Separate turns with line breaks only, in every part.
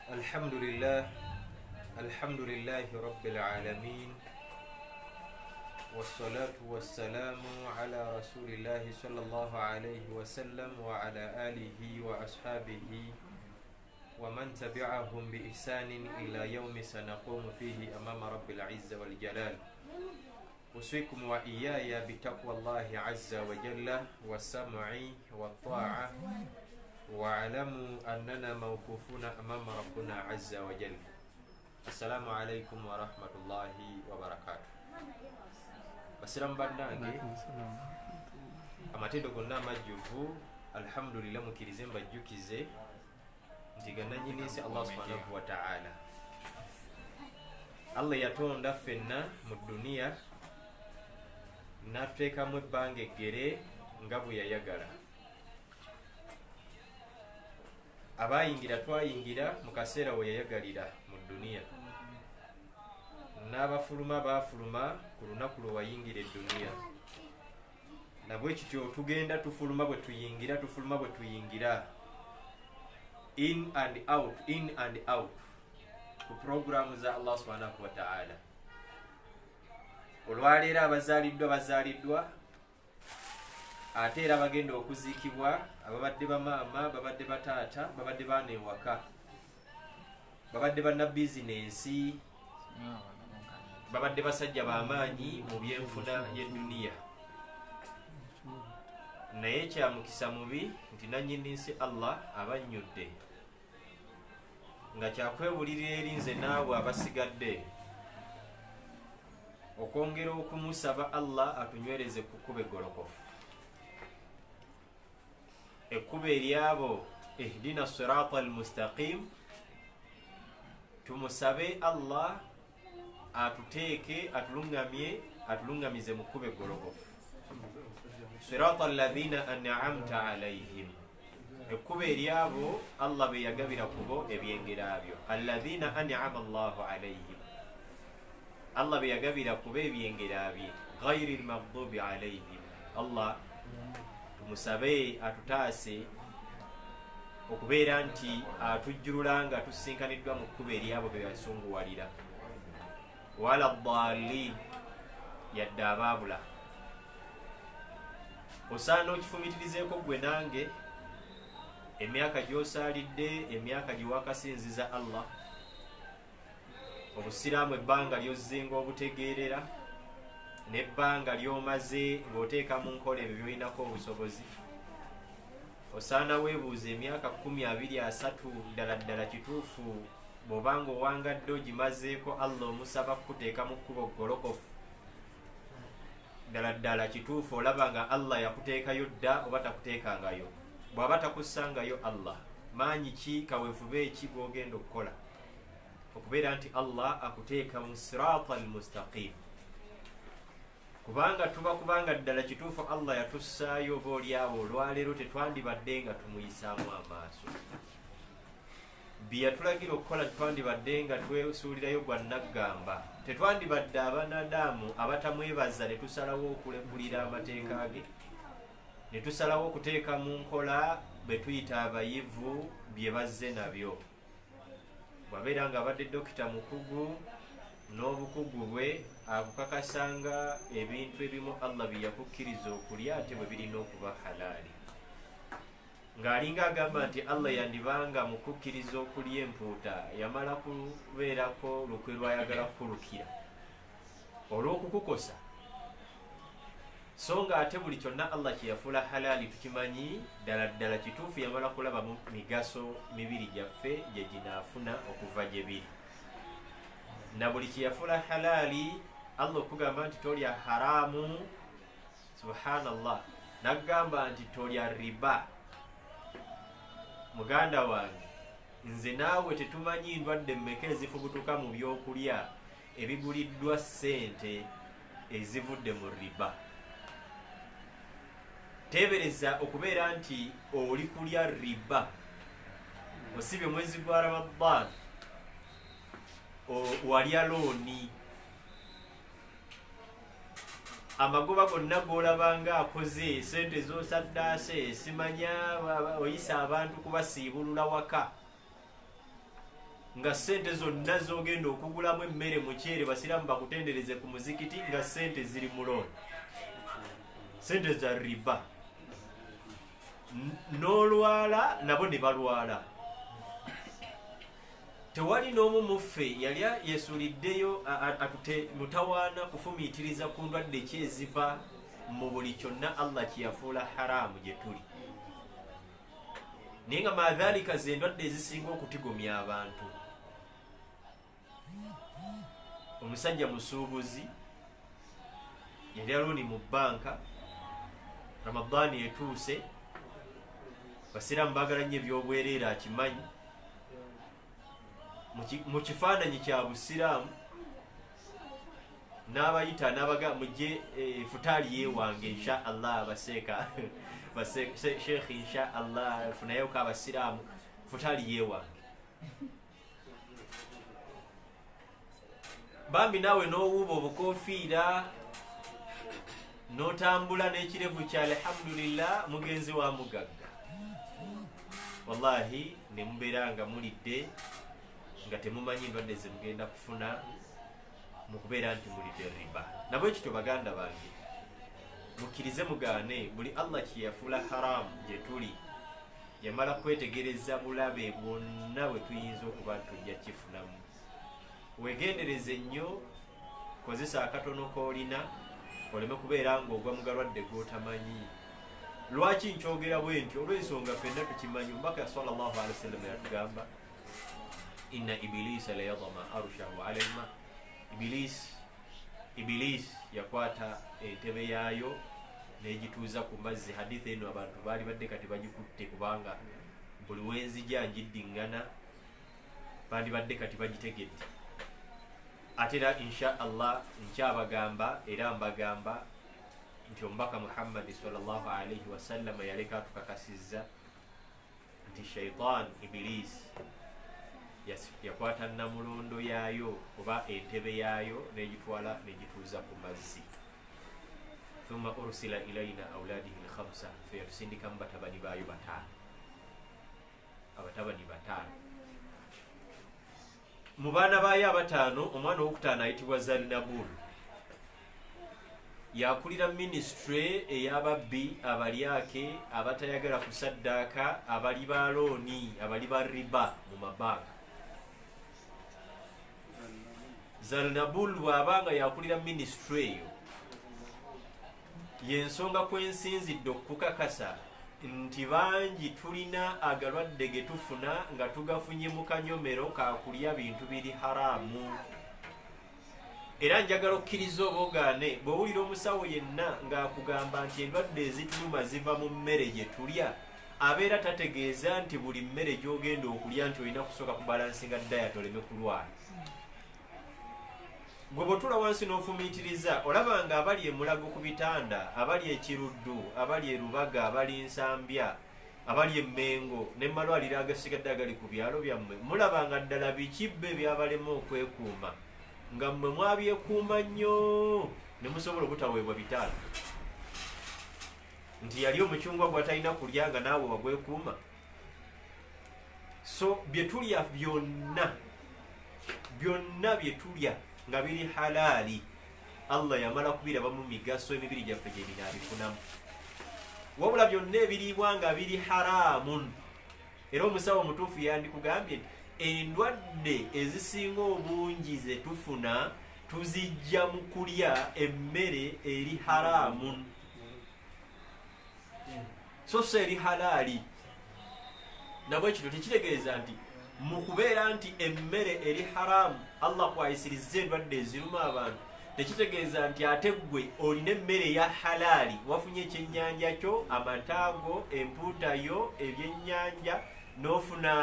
الحمد لله رب العالمين والصلاة والسلام على رسول الله صلى الله عليه وسلم وعلى آله وأصحابه ومن تبعهم بإحسان إلى يوم سنقوم فيه أمام رب العزة والجلال. أوصيكم وإياي بتقوى الله عز وجل والسمع والطاعة واعلموا أننا موقوفون أمام ربنا عز وجل. السلام عليكم ورحمة الله وبركاته. Basiram bandange amatedo gonna amajjuvu alhamdulillah mukirize mbajjukize nti gannanyinisi Allah subhanahu wa ta'ala. Allah yatonda ffenna mu duniya n'atuteekamu ebbanga eggere nga bwe yayagala. Abayingira twayingira mu kaseera we yayagalira mu duniya, n'abafuluma baafuluma ku lunaku lwe wayingira edduniya. Nabwe kityo tugenda tufuluma bwe tuyingira, tufuluma bwe tuyingira, in and out ku programu za Allah subhanahu wa ta'ala. Olwaleero abazaaliddwa bazaaliddwa, ate era bagenda okuziikibwa, ababadde bamaama, babadde bataata, babadde baana ewaka, babadde banna bizinensi, babadde basajja b'amaanyi mu byenfuna y'edduniya. Naye kyamukisa mubi nti nannyini nsi Allah abannyudde, nga kyakwebulirira eri nze naawe abasigadde okwongera okumusaba Allah atunywereze ku kkubo eggolokofu, ekkubo eryabo ihdina sirata almustaqim. Tumusabe Allah atuteeke, atulungamize mu kkubo eggolokofu. Sirata alladhina an'amta alayhim, ekkubo eryabo Allah be yagabira kubo ebyengera byo. Alladhina an'ama Allahu alayhim, Allah be yagabira kubo ebyengera bye. Ghayri almaghdubi alayhim, Allah tumusabe atutaase okubeera nti atujjulula nga tusinkaniddwa mu kkubo eryabo be yasunguwalira. Wala ddaalin, yadde abaabula. Osaana okifumitirizeeko gwe nange emyaka gy'osaalidde, emyaka gye wakasinziza Allah, obusiraamu ebbanga ly'ozzenga obutegeerera, n'ebbanga ly'omaze ng'oteeka mu nkola ebyo by'olinako obusobozi. Osaana weebuuza emyaka 23 ddala kituufu bw'obanga owangadde ogimazeeko Allah omusaba kukuteeka mu kkubo ggolokofu, ddala kituufu olaba nga Allah yakuteekayo dda oba takuteekangayo. Bw'aba takussangayo Allah, maanyi ki, kaweefube ki bw'ogenda okukola okubeera nti Allah akuteeka mu sirata almustaqim? Kubanga ddala kituufu Allah yatussaayo oba olyawo olwaleero tetwandibadde nga tumuyisaamu amaaso. Bye yatulagira okukola tetwandibadde nga twesuulirayo gwa naggamba. Tetwandibadde abanadamu abatamwebaza ne tusalawo okulekulira amateeka ge, ne tusalawo okuteeka mu nkola be tuyita abayivu bye bazze nabyo. Bwabeera nga abadde dokita mukugu, n'obukugu bwe akukakasanga ebintu ebimu Allah bye yakukkiriza okulya ate bwe birina okuba halaali, ng'alinga agamba nti Allah yandibanga mu kukkiriza okulya empuuta yamala kubeerako lukwe lwayagala kukulukira olw'okukukosa. So nga ate buli kyonna Allah kye yafuula halaali tukimanyi ddala kituufu yamala kulaba mu migaso mibiri gyaffe gye ginaafuna okuva gye biri. Na buli kye yafuula halaali Allah okugamba nti tolya haraamu, subhanallah, naggamba nti tolya riba. Muganda wange, nze naawe tetumanyi ndwadde mmeka ezifubutuka mu byokulya ebiguliddwa ssente ezivudde mu riba. Teebereza okubeera nti oli kulya riba, osibye mwezi gwa Ramadhan, walya looni, amagoba gonna golabanga akoze sente zosaddaase simanya oyisa abantu kubasiibulula waka nga sente zonna zogenda okugulamu emmere mukyere basiramu bakutendereze ku muzikiti nga sente ziri mulooni sente za riba n'olwala nabo ne balwala tewali n'omu muffe yali yesuuliddeyo mutawaana kufumiitiriza ku ndwadde kyeziva mu buli kyonna Allah kyeyafuula haramu gye tuli naye nga maadhalika ze endwadde ezisinga okutigomya abantu omusajja musuubuzi yali aloni mu bbanka ramadaani etuuse basiraamu baagala nnyo ebyobwereere akimanyi mu kifaananyi kya busiraamu n'abayita n'abaga mujje futaali yeewange insha allah abaseeka sheekh insha allah funayo ko abasiraamu futaali yeewange bambi naawe n'owuuba obukofiira n'otambula n'ekirevu kya alhamdulillah mugenzi wa mugagga wallahi ne mubeera nga mulidde nga temumanyi endwadde ze mugenda kufuna mu kubeera nti mulidde riba nabwe kityo baganda bange mukkirize mugaane buli Allah kyeyafuula haramu gye tuli yamala kwetegereza bulabe bwonna bwe tuyinza okuba tujja kifunamu wegendereze nnyo kozesa akatono koolina oleme kubeera ng'ogwa mu galwadde g'otamanyi lwaki nkyogera bwe nti olw'ensonga ffenna tukimanyi omubaka sallallahu alaihi wasallam yatugamba inna ibilisa la yadama arshahu ala alma ibilis yakwata entebe yaayo n'egituuza ku mazzi hadithi eno abantu baali badde kati bagikutte kubanga buli wenzija njiddiŋŋana bandibadde kati bagitegedde ate era insha allah nkyabagamba era mbagamba nti omubaka Muhammad sallallahu alaihi wasallam yaleka atukakasizza nti shaitan ibilis yakwata namulondo yaayo oba entebe yaayo n'egitwala n'egituuza ku mazzi thumma ursila ilaina auladihi lkhamsa feyatusindikamu batabani baayo abatabani bataano mu baana baayo abataano omwana owokutaano ayitibwa Zalinabul yakulira ministry ey'ababbi abalyake abatayagala kusaddaaka abali ba looni abali ba riba mu mabanka Zalinabul bw'abanga yakulira ministry eyo yensonga kwensinzidde okukakasa nti bangi tulina agalwadde ge tufuna nga tugafunye mu kanyomero kakulya bintu biri haramu era njagala okkiriza obogaane bw'owulira omusawo yenna ng'akugamba nti endwadde ezituluma ziva mu mmere gye tulya abeera tategeeza nti buli mmere gy'ogenda okulya nti olina kusooka kubalansinga diet oleme kulwala gwe bw'otula wansi n'ofumiitiriza olaba nga abali emulago ku bitanda abali ekiruddu abali erubaga abali nsambya abali emmengo n'emalwaliro agasigadde agali ku byalo byammwe mulaba nga ddala bikibbe byabalema okwekuuma nga mmwe mwabyekuuma nnyo ne musobola obutaweebwa bitanda nti yali omucungwa gwatalina kulya nga naawe wagwekuuma so bye tulya byonna bye tulya nga biri halaali Allah yamala kubiraba mu migaso emibiri gyaffe gye binaabifunamu wabula byonna ebiriibwa nga biri haraamun era omusawo omutuufu yandikugambye nti endwadde ezisinga obungi ze tufuna tuzijja mu kulya emmere eri haraamun so se eri halaali nabwe kino tekitegeeza nti mu kubeera nti emmere eri haramu Allah kwayisirizza endwadde eziruma abantu tekitegeeza nti ate ggwe olina emmere ya halaali wafunye ekyennyanja kyo amataago empuuta yo ebyennyanja n'ofuna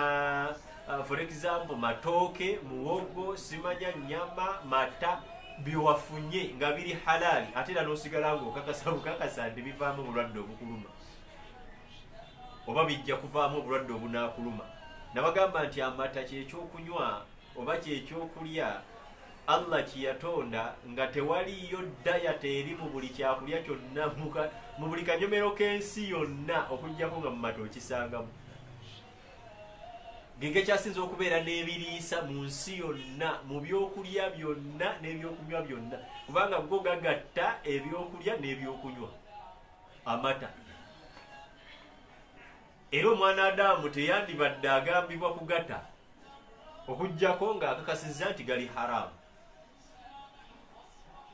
for example matooke muwogo simanya nyama mata byewafunye nga biri halaali ate era n'osigala ng'okakasa nti bivaamu obulwadde obukuluma oba bijja kuvaamu obulwadde obunaakuluma nabagamba nti amata kyekyokunywa oba kyekyokulya Allah kiyatonda nga tewaliyo diet eri mu buli kyakulya kyonna mu buli kanyomero k'ensi yonna okujjako nga mu mata okisangamu. Gege kyasinza okubeera n'ebiriisa mu nsi yonna mu byokulya byonna n'ebyokunywa byonna, kubanga go gagatta ebyokulya n'ebyokunywa amata. Era omwana Adamu teyandibadde agambibwa kugatta okujjako ng'akakasizza nti gali haramu.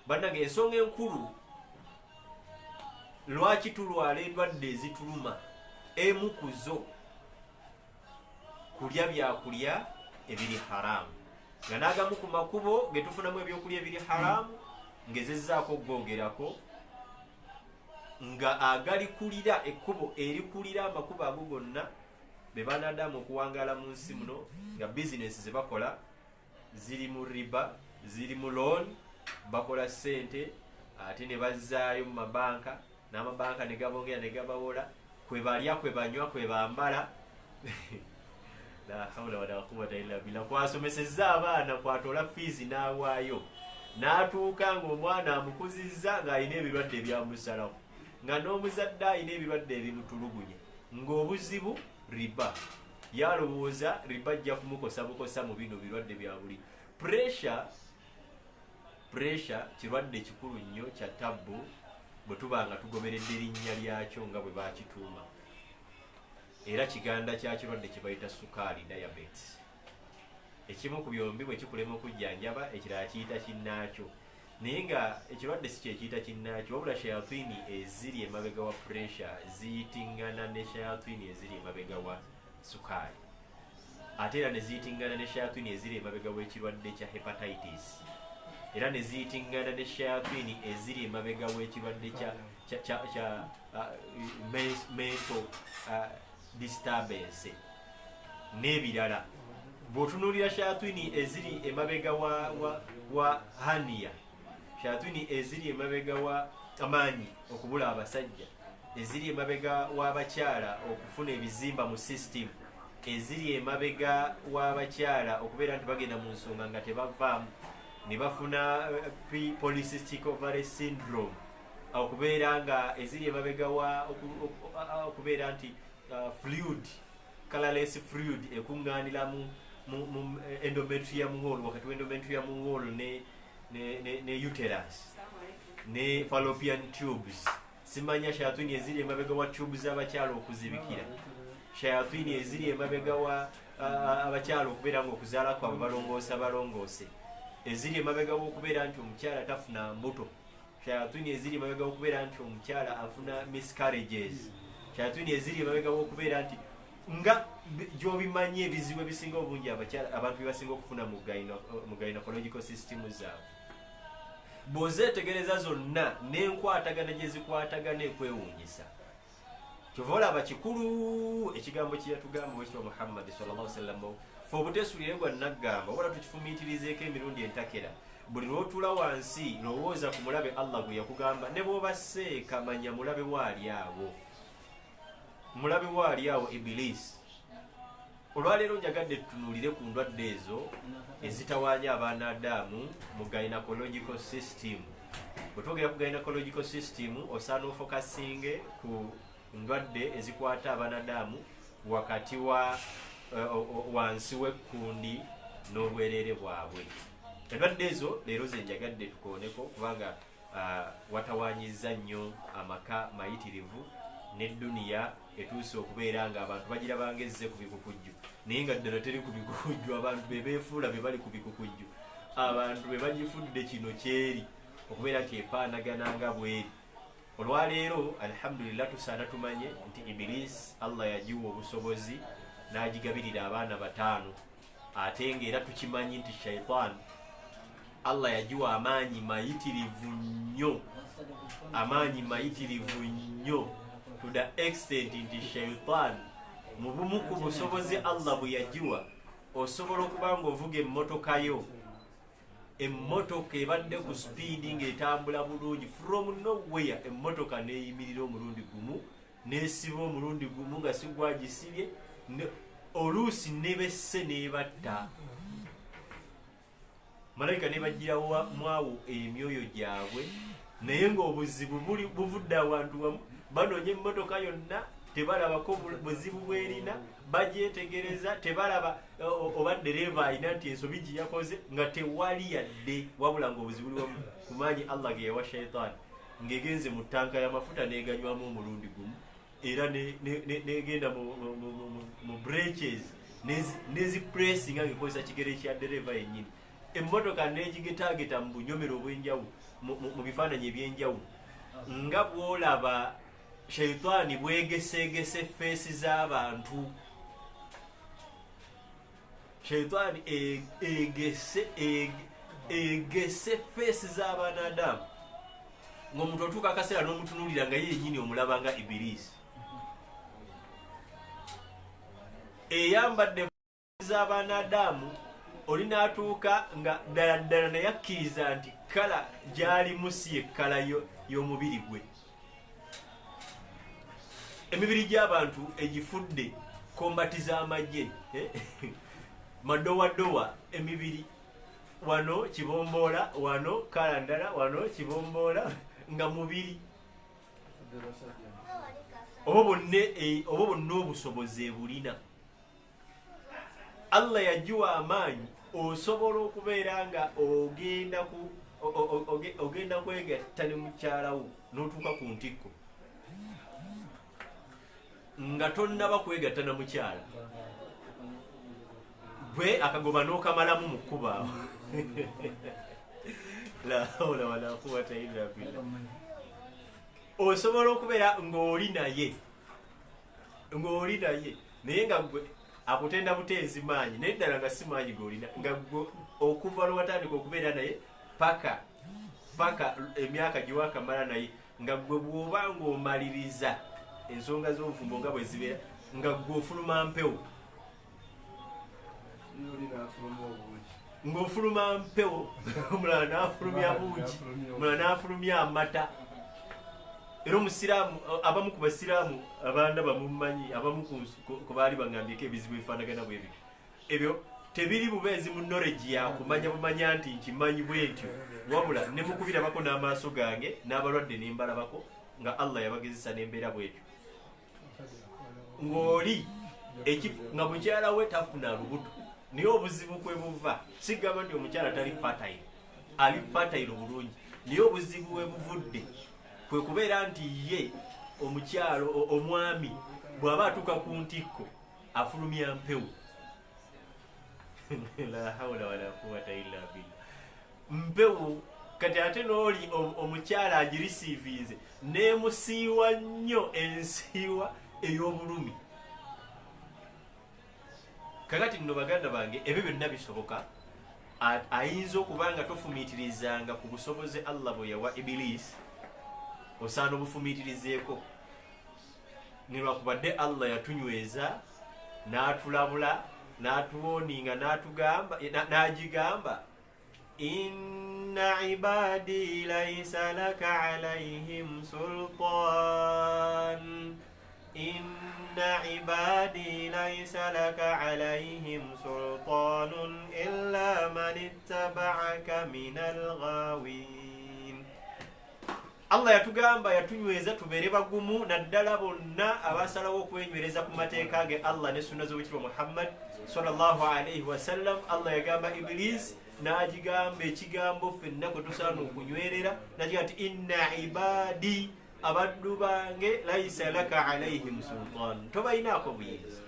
Bannange, ensonga enkulu lwaki tulwala endwadde ezituluma, emu ku zo kulya byakulya ebiri haramu, nga n'agamu ku makubo ge tufunamu ebyokulya ebiri haramu ngezezzaako gwogerako, nga agalikulira ekkubo erikulira amakubo ago gonna be banadamu okuwangaala mu nsi muno, nga bizinesi ze bakola ziri mu riba, ziri mu loan, bakola ssente ate ne bazzaayo mu mabanka, n'amabanka ne gabongera ne gabawola, kwe balya, kwe banywa, kwe bambala la hawla wala quwwata illa billah. Kwasomesezza abaana, kwatoola fiizi n'awaayo, n'atuuka ng'omwana amukuzizza ng'alina ebirwadde ebyamusalawo, nga n'omuzadde alina ebirwadde ebimutulugunya, ng'obuzibu riba. Yalowooza riba ajja kumukosa bukosa mu bino birwadde bya buli. Pressure kirwadde kikulu nnyo kya tabbu bwe tuba nga tugoberedde erinnya lyakyo nga bwe bakituuma. Era kiganda kya kirwadde kye bayita sukaali, diabetes. Ekimu ku byombi bwe kikulema okujjanjaba, ekirala kiyita kinnaakyo. Naye nga ekirwadde si kyekiyita kinnaakyo, wabula shayatini eziri emabega wa pressure ziyitingana ne shayatini eziri emabega wa sukaali. Ate era ne ziyitingana ne shayatini eziri emabega w'ekirwadde kya hepatitis. Era ne ziyitingana ne shayatini eziri emabega w'ekirwadde kya mental disturbance n'ebirala. Bw'otunuulira shayatini eziri emabega wa hania, shayatini eziri emabega wa amaanyi okubula abasajja, eziri emabega w'abakyala okufuna ebizimba mu system, eziri emabega w'abakyala okubeera nti bagenda mu nsonga nga tebavaamu ne bafuna polycystic ovary syndrome, okubeera nga eziri emabega wa okubeera nti fluid, colorless fluid ekuŋŋaanira mu endometrium wall, wakati w'endometrium wall ne uterus ne fallopian tubes. Simanya shayatini eziri emabega wa tubes z'abakyala okuzibikira, shayatini eziri emabega wa abakyala okubeera nga okuzaala kwabwe balongoose, eziri emabega w'okubeera nti omukyala tafuna mbuto, shayatini eziri emabega w'okubeera nti omukyala afuna miscarriages, shayatini eziri emabega w'okubeera nti nga gy'obimanyi ebizibu ebisinga obungi abantu bye basinga okufuna mu gynecological system zaabwe. Bw'ozeetegereza zonna n'enkwatagana gye zikwatagana ekwewuunyisa. Kyova olaba kikulu ekigambo kye yatugamba Wekitiibwa Muhammad sallallahu alaihi wasallam, fe obuteesulire gwa naggamba wabula tukifumiitirizeeko emirundi entakera. Buli lw'otuula wansi lowooza ku mulabe Allah gwe yakugamba, ne bw'oba seeka manya mulabe waali awo. Mulabe waali awo Ibilisi. Olwaleero njagadde tutunuulire ku ndwadde ezo ezitawaanya abaana Adamu mu gynecological system. Bwe twogera ku gynecological system osaana ofokasinge ku ndwadde ezikwata abaana Adamu wakati wansi w'ekkundi n'obwereere bwabwe. Endwadde ezo leero ze njagadde tukooneko kubanga watawaanyizza nnyo amaka mayitirivu n'edduniya etuuse okubeera nga abantu bagira bangezze ku bikukujju, naye nga ddala teri ku bikukujju, abantu be beefuula be bali ku bikukujju, abantu be bagifudde kino kyeri okubeera nti efaanagana nga bweri. Olwaleero alhamdulillah tusaana tumanye nti Ibilisi Allah yagiwa obusobozi n'agigabirira abaana 5, ate ng'era tukimanyi nti shayitaani Allah yagiwa amaanyi mayitirivu nnyo to the extent nti shayitaani mu bumu ku busobozi Allah bwe yagiwa osobola okuba ng'ovuga emmotoka ebadde ku speedi ng'etambula bulungi, from nowhere emmotoka neeyimirira omulundi gumu, neesiba omulundi gumu nga si gwagisibye, oluusi nebesse neebatta. malayika ne bajjira mwawo emyoyo gyabwe naye ng'obuzibu buvudde abantu wamu banoonya emmotoka yonna tebalabako buzibu bwerina bagyetegereza tebalaba oba dereva alina nti ensobi gye yakoze nga tewali yadde wabula ng'obuzibu buli wamu ku maanyi Allah ge yawa shaitaani ng'egenze mu ttanka y'amafuta n'eganywamu omulundi gumu era n'egenda mu breaches n'ezipressinga ng'ekozesa kigere kya dereva yennyini emmotoka n'egigetaageta mu bunyomero obw'enjawulo mu bifaananyi eby'enjawulo nga bw'olaba shaitaani bwegesegese feesi z'abantu shaitaani egese feesi z'abanadamu ng'omuntu otuuka akaseera n'omutunuulira nga yennyini omulaba nga ibirisi eyambadde feesi z'abanadamu oli n'atuuka nga ddala naye akkiriza nti kala gy'alimu si ye kala y'omubiri gwe emibiri gy'abantu egifudde kombati z'amagye madowadowa emibiri wano kibomboola wano kala ndala wano kibomboola nga mubiri oba bonna obusobozi ebulina Allah yagiwa amaanyi osobola okubeera nga ogenda kwegatta ne mukyalawo n'otuuka ku ntikko nga tonnaba kwegatta na mukyala gwe akagoba n'okamalamu mu kkubaawo la hawla wala quwwata illa billah osobola okubeera ng'oli naye naye nga gwe akutenda buteezi maanyi naye ddala nga si maanyi g'olina nga gwe okuva lwatandika okubeera naye paka emyaka gyewakamala naye nga gwe bw'oba ng'omaliriza ensonga z'obufumbo nga bwe zibeera nga gwe ofuluma mpewo ng'ofuluma mpewo omulala n'afulumya buugi omulala n'afulumya amata era omusiraamu abamu ku basiraamu abaana bamumanyi abamu ku baali baŋŋambyeko ebizibu ebifaanagana bwe ebyo ebyo tebiri bubeezi mu knowledge yakumanya bumanya nti nkimanyi bwe ntyo wabula ne mukubirabako n'amaaso gange n'abalwadde ne mbalabako nga Allah yabagezesa n'embeera bwetyo ng'oli nga mukyala we tafuna lubuto naye obuzibu kwe buva sigamba nti omukyala tali fatayiro ali fatayiro bulungi naye obuzibu we buvudde kwe kubeera nti ye omukyalo omwami bw'aba atuuka ku ntikko afulumya mpewo la hawla wala quwwata illa billah mpewo kati ate n'oli omukyala agirisiivinze neemusiiwa nnyo ensiiwa ey'obulumi kakati nno baganda bange ebyo byonna bisoboka ayinza okuba nga tofumiitirizanga ku busobozi Allah bwe yawa Ibilisi osaana obufumiitirizeeko nilwakubadde Allah yatunyweza n'atulabula n'atuwoninga n'agigamba inna ibadi laysa laka alayhim sultan inna ibadi laysa laka alayhim sultanun illa man ittaba'aka minal ghawin Allah yatugamba yatunyweza tubeere bagumu naddala bonna abasalawo okwenywereza ku mateeka ge Allah ne sunna z'owekitiibwa Muhammad sallallahu alayhi wasallam. Allah yagamba Iblis n'agigamba ekigambo ffenna kwe tusaana okunywerera nagiga nti inna ibadi abaddu bange laysa laka alayhim sultan tobayinaako buyinza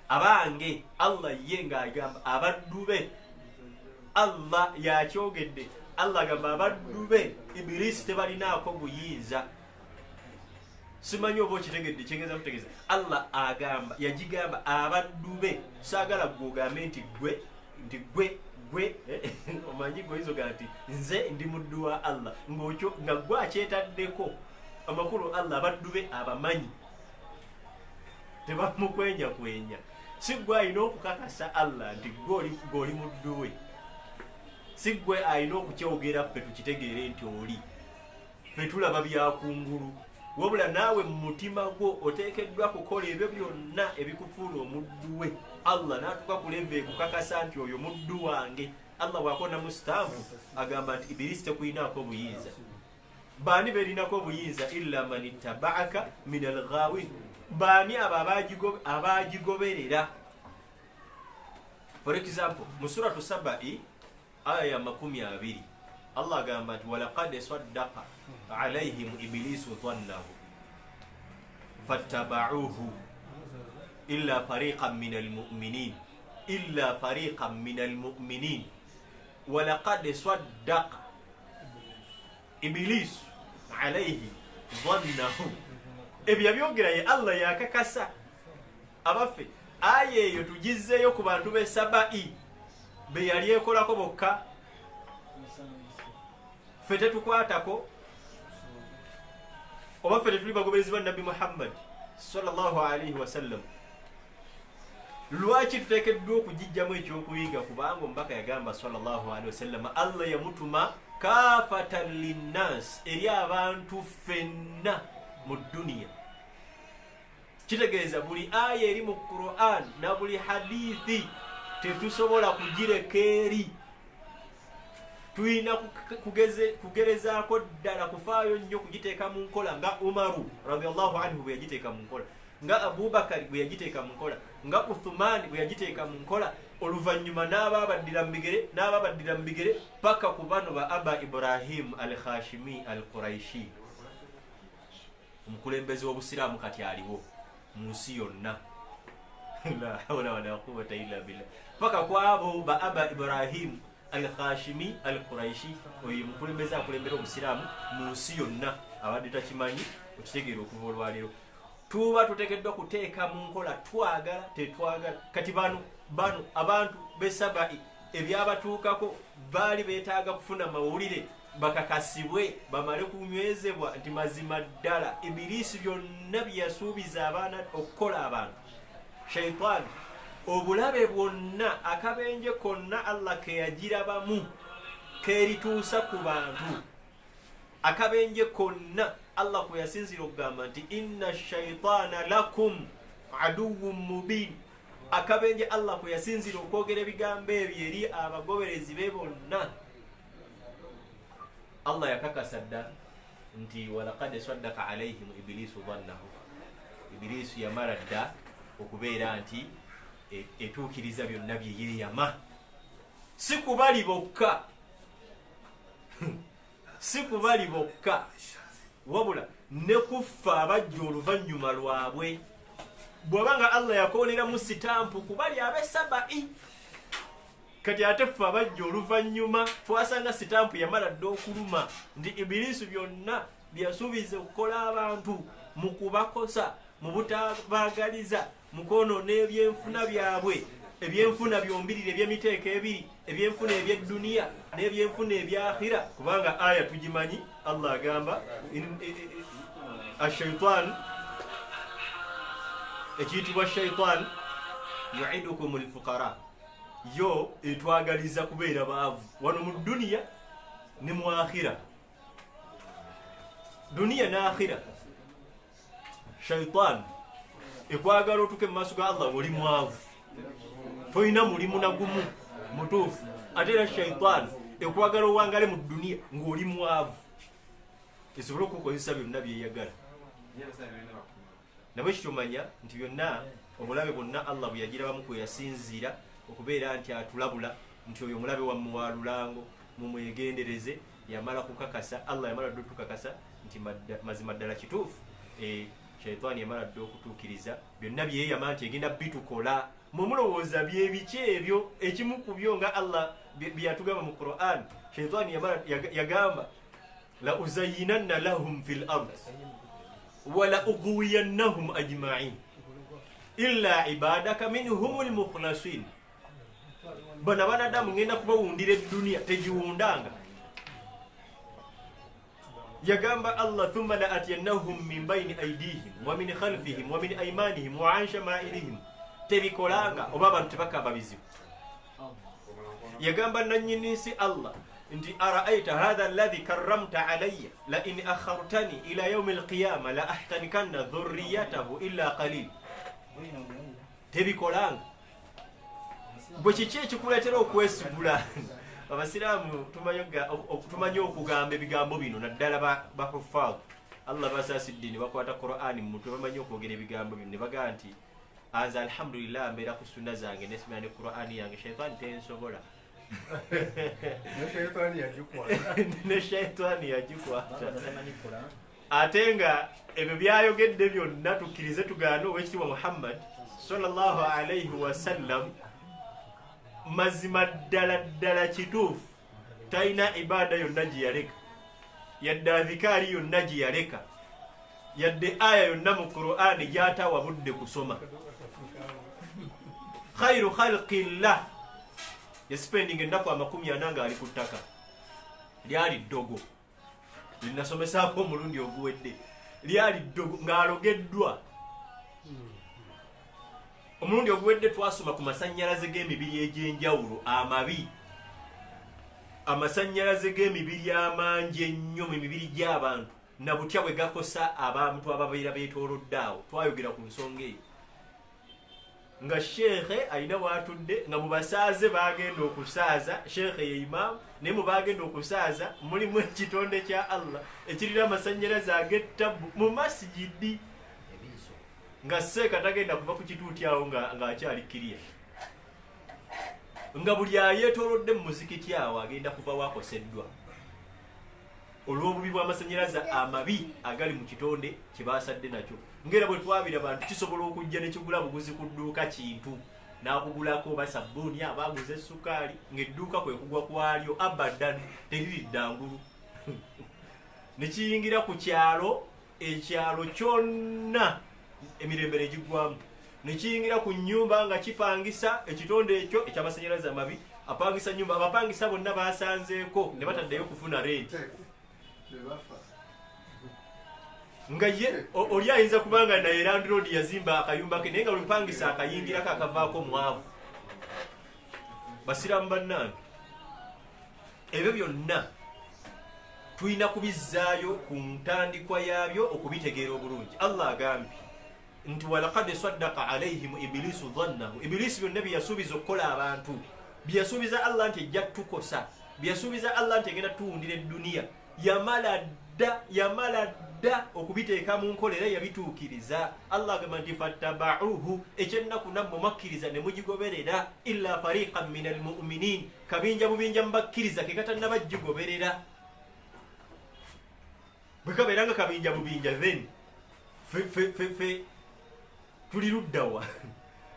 abange Allah ye ng'agamba abaddu be Allah yakyogedde Allah agamba abaddu be Ibirisi tebalinaako buyinza simanyi oba okitegedde kyengeza kutegeeza Allah agamba yagigamba abaddu be saagala gwogambe nti gwe omanyi goyizoga nti nze ndi muddu wa Allah ng'okyo nga gwe akyetaddeko amakulu Allah abaddu be abamanyi tebamukwenya si gwe alina okukakasa Allah nti gweoli muddu we si gwe alina okukyogera ffe tukitegeere nti oli ffe tulaba byakungulu wabula naawe mu mutima gwo oteekeddwa kukola ebyo byonna ebikufuula omuddu we. Allah n'atuuka ku leve ekukakasa nti oyo muddu wange. Allah bw'akoona mu sitampu agamba nti Ibirisi tekuyinaako buyinza. Baani berinako obuyinza? Illa man ittaba'aka min al-ghaawin. Baani abo abaagigoberera? For example, mu suratu Saba'i aya ya 20 Allah agamba nti walaqad saddaqa alayhim iblisu dhannahu fattaba'uhu illa fariqan min al-mu'minin walaqad saddaqa iblisu alayhi dhannahu. Ebyo byogera ye Allah yakakasa abaffe. Aya eyo tugizzeeyo ku bantu b'e Saba'i be yali ekolako bokka, ffe tetukwatako oba ffe tetuli bagoberezi ba Nabbi Muhammad sallallahu alaihi wasallam. Lwaki tuteekeddwa okugijjamu ekyokuyiga? Kubanga omubaka yagamba sallallahu alaihi wasallam Allah yamutuma kaafatan linnas, eri abantu ffenna mu dduniya. Kitegeeza buli aya eri mu Qur'an na buli hadithi tetusobola kugireka eri. Tuyina kugerezaako ddala kufaayo nnyo kugiteeka mu nkola nga Umaru radiyallahu anhu bwe yagiteeka mu nkola, nga Abubakar bwe yagiteeka mu nkola, nga Uthman bwe yagiteeka mu nkola. Oluvannyuma n'abaabaddira mu bigere paka ku bano ba Aba Ibrahim al-Khashimi al-Quraishi. Omukulembeze w'Obusiraamu kati aliwo mu nsi yonna. La hawla wala quwwata illa billah. Paka kwabo ba Aba Ibrahim al-Khashimi al-Quraishi, oyo mukulembeze akulembera Obusiraamu mu nsi yonna. Abadde takimanyi okitegeera okuva olwaliro. Tuba tuteekeddwa kuteeka mu nkola twagala tetwagala. Kati bano abantu b'e Saba'i ebyabatuukako baali beetaaga kufuna mawulire bakakasibwe bamale kunywezebwa nti mazima ddala Ibirisi byonna bye yasuubiza abaana okukola abantu. Shayitaani obulabe bwonna akabenje konna Allah ke yagirabamu keerituusa ku bantu. Akabenje konna Allah kwe yasinzira okugamba nti inna shaytaana lakum aduwwun mubin. Akabenje Allah kwe yasinzira okwogera ebigambo ebyo eri abagoberezi be bonna. Allah yakakasa dda nti walaqad saddaqa alayhim iblisu dhannahu. Ibirisu yamala dda okubeera nti etuukiriza byonna bye yeeyama. Si kubali bokka si kubali bokka, wabula ne kuffa abajja oluvannyuma lwabwe. Bw'abanga Allah yakoonera mu sitampu kubali ab'e Saba'i, kati ate ffe abajja oluvannyuma twasanga sitampu yamala dda okuluma nti Ibirisu byonna byasuubiza okukola abantu mu kubakosa, mu butabaagaliza, mu kwonoona ebyenfuna byabwe, ebyenfuna byombirire eby'emiteeko ebiri, ebyenfuna eby'edduniya n'ebyenfuna ebyakhira. Kubanga aya tugimanyi, Allah agamba ash-shaytaan, ekiyitibwa shaytaan yu'idukum al-fuqara, yo etwagaliza kubeera baavu wano mu dduniya ne mu akhira. Duniya n'akhira shaytaan ekwagala otuke mu maaso ga Allah oli mwavu, toyina mulimu nagumu mutuufu. Ate era shaytaan ekwagala owangale mu dduniya ng'oli mwavu, esobole okukozesa byonna byeyagala. Nabwe kitumanya nti byonna obulabe bwonna Allah bwe yagirabamu kwe yasinziira okubeera nti atulabula nti oyo omulabe wammwe wa lulango mumwegendereze. Yamala kukakasa, Allah yamala dda otukakasa nti mazima ddala kituufu. Shayitaani yamala dda okutuukiriza byonna byeyama nti egenda bitukola. Mumulowooza bye biki ebyo? Ekimu ku byo nga Allah bye yatugamba mu Qur'an, Shayitaani yagamba la uzayyinanna lahum fil ard wala ughwiyannahum ajma'in illa ibadaka minhumul mukhlasin. Bana banadamu ngenda kubawundira eddunia tegiwundanga. Yagamba Allah thumma la atiyannahum min bayni aydihim wa min khalfihim wa min aymanihim wa an shama'ilihim. Tebikolanga oba abantu tebakaba bizibu. Yagamba nannyini nsi Allah nti araaita hadha alladhi karramta alayya la in akhartani ila yawmi alqiyama la ahtanikanna dhurriyatahu illa qalil. Tebikolanga bwe kiki ekikuleetera okwesigula. Abasiraamu tumanyi okugamba ebigambo bino naddala bahuffaz Allah basaasidde ne bakwata Qur'ani mu mutwe bamanyi okwogera ebigambo bino ne bagamba nti anza alhamdulillah mbeera ku sunna zange nesimira ne Qur'ani yange shaytaani tensobola. Ne shaytaani yagikwata. Ate nga ebyo byayogedde byonna tukkirize tugaane ow'ekitiibwa Muhammad sallallahu alayhi wasallam mazima ddala kituufu talina ibaada yonna gye yaleka, yadde adhikaari yonna gye yaleka, yadde aya yonna mu Qur'ani gy'ataawa budde kusoma. Khairu khalqillah yasipendinga ennaku 40 nga ali ku ttaka, lyali ddogo linasomesaako omulundi oguwedde, lyali ddogo ng'alogeddwa. Omulundi oguwedde twasoma ku masannyalaze g'emibiri egy'enjawulo amabi, amasannyalaze g'emibiri amangi ennyo mu mibiri gy'abantu na butya bwe gakosa abantu ababeera beetoolodde awo. Twayogera ku nsonga eyo nga sheekhe alina bw'atudde nga mu basaaze bagenda okusaaza, sheekhe ye imaamu, naye mu bagenda okusaaza mulimu ekitonde kya Allah ekirina amasannyalaze ag'ettabu mu masijidi, nga seeka tagenda kuva ku kituuti awo ng'akyali kiriya, nga buli ayeetoolodde mu muzikiti awo agenda kuva waakoseddwa olw'obubi bw'amasannyalaze amabi agali mu kitonde kye baasadde nakyo. Ngera bwe twabira bantu kisobola okujja ne kigula buguzi ku dduuka kintu n'akugulako oba sabbuuni abaaguza essukaali ng'edduuka kwe kugwa kwalyo abadan teriridde ngulu ne kiyingira ku kyalo, ekyalo kyonna emirembe ne giggwamu, ne kiyingira ku nnyumba nga kipangisa ekitonde ekyo eky'amasannyalaze amabi, apangisa nnyumba, abapangisa bonna baasanzeeko ne bataddeyo kufuna renti. Nga ye oli ayinza kubanga naye landlord yazimba akayumba ke naye nga lupangisa akayingirako akavaako mwavu. Basiraamu bannange, ebyo byonna tulina kubizzaayo ku ntandikwa yaabyo okubitegeera obulungi. Allah agambye nti walaqad saddaqa alayhim ibilisu dhannahu, ibilisi byonna byeyasuubiza okukola abantu, byeyasuubiza Allah nti ejja tukosa, byeyasuubiza Allah nti egenda tuwundira edduniya, yamala dda okubiteeka mu nkola era yabituukiriza. Allah agamba nti fattaba'uhu, ekyennaku nammwe mwakkiriza ne mugigoberera, illa fariqan min almu'minin, kabinja bubinja mubakkiriza ke katannabaggigoberera. Bwe kabeera nga kabinja bubinja then fe tuli luddawa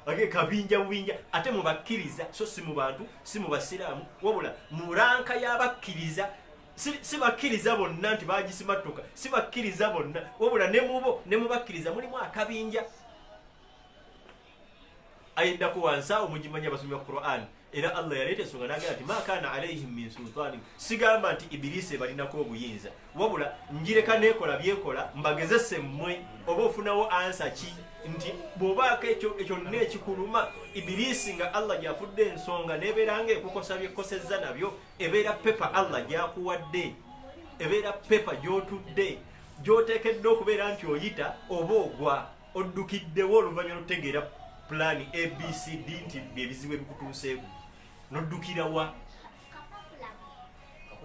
age kabinja bubinja ate mubakkiriza, so si mu bantu si mu basiraamu wabula mu ranka y'abakkiriza. Si bakkiriza bonna nti bagisimatuka, si bakkiriza bonna wabula ne mubakkiriza mulimu akabinja. Ayiddako wansi awo mugimanya abasomyi ba Qur'an, era Allah yaleeta ensonga n'agamba nti ma kaana alayhim min sultani, sigamba nti ibilisi balinako obuyinza, wabula njireka neekola byekola mbagezese mmwe oba ofunawo ansa ki nti bw'obaako ekyo neekikuluma. Ibilisi nga Allah gy'afudde ensonga n'ebeera ng'ekukosa byekosezza nabyo, ebeera pepa Allah gy'akuwadde, ebeera pepa gy'otudde gy'oteekedde okubeera nti oyita oba ogwa oddukiddewo oluvannyuma lutegeera pulaani ABCD nti byebizibu ebikutuuseeko noddukira wa.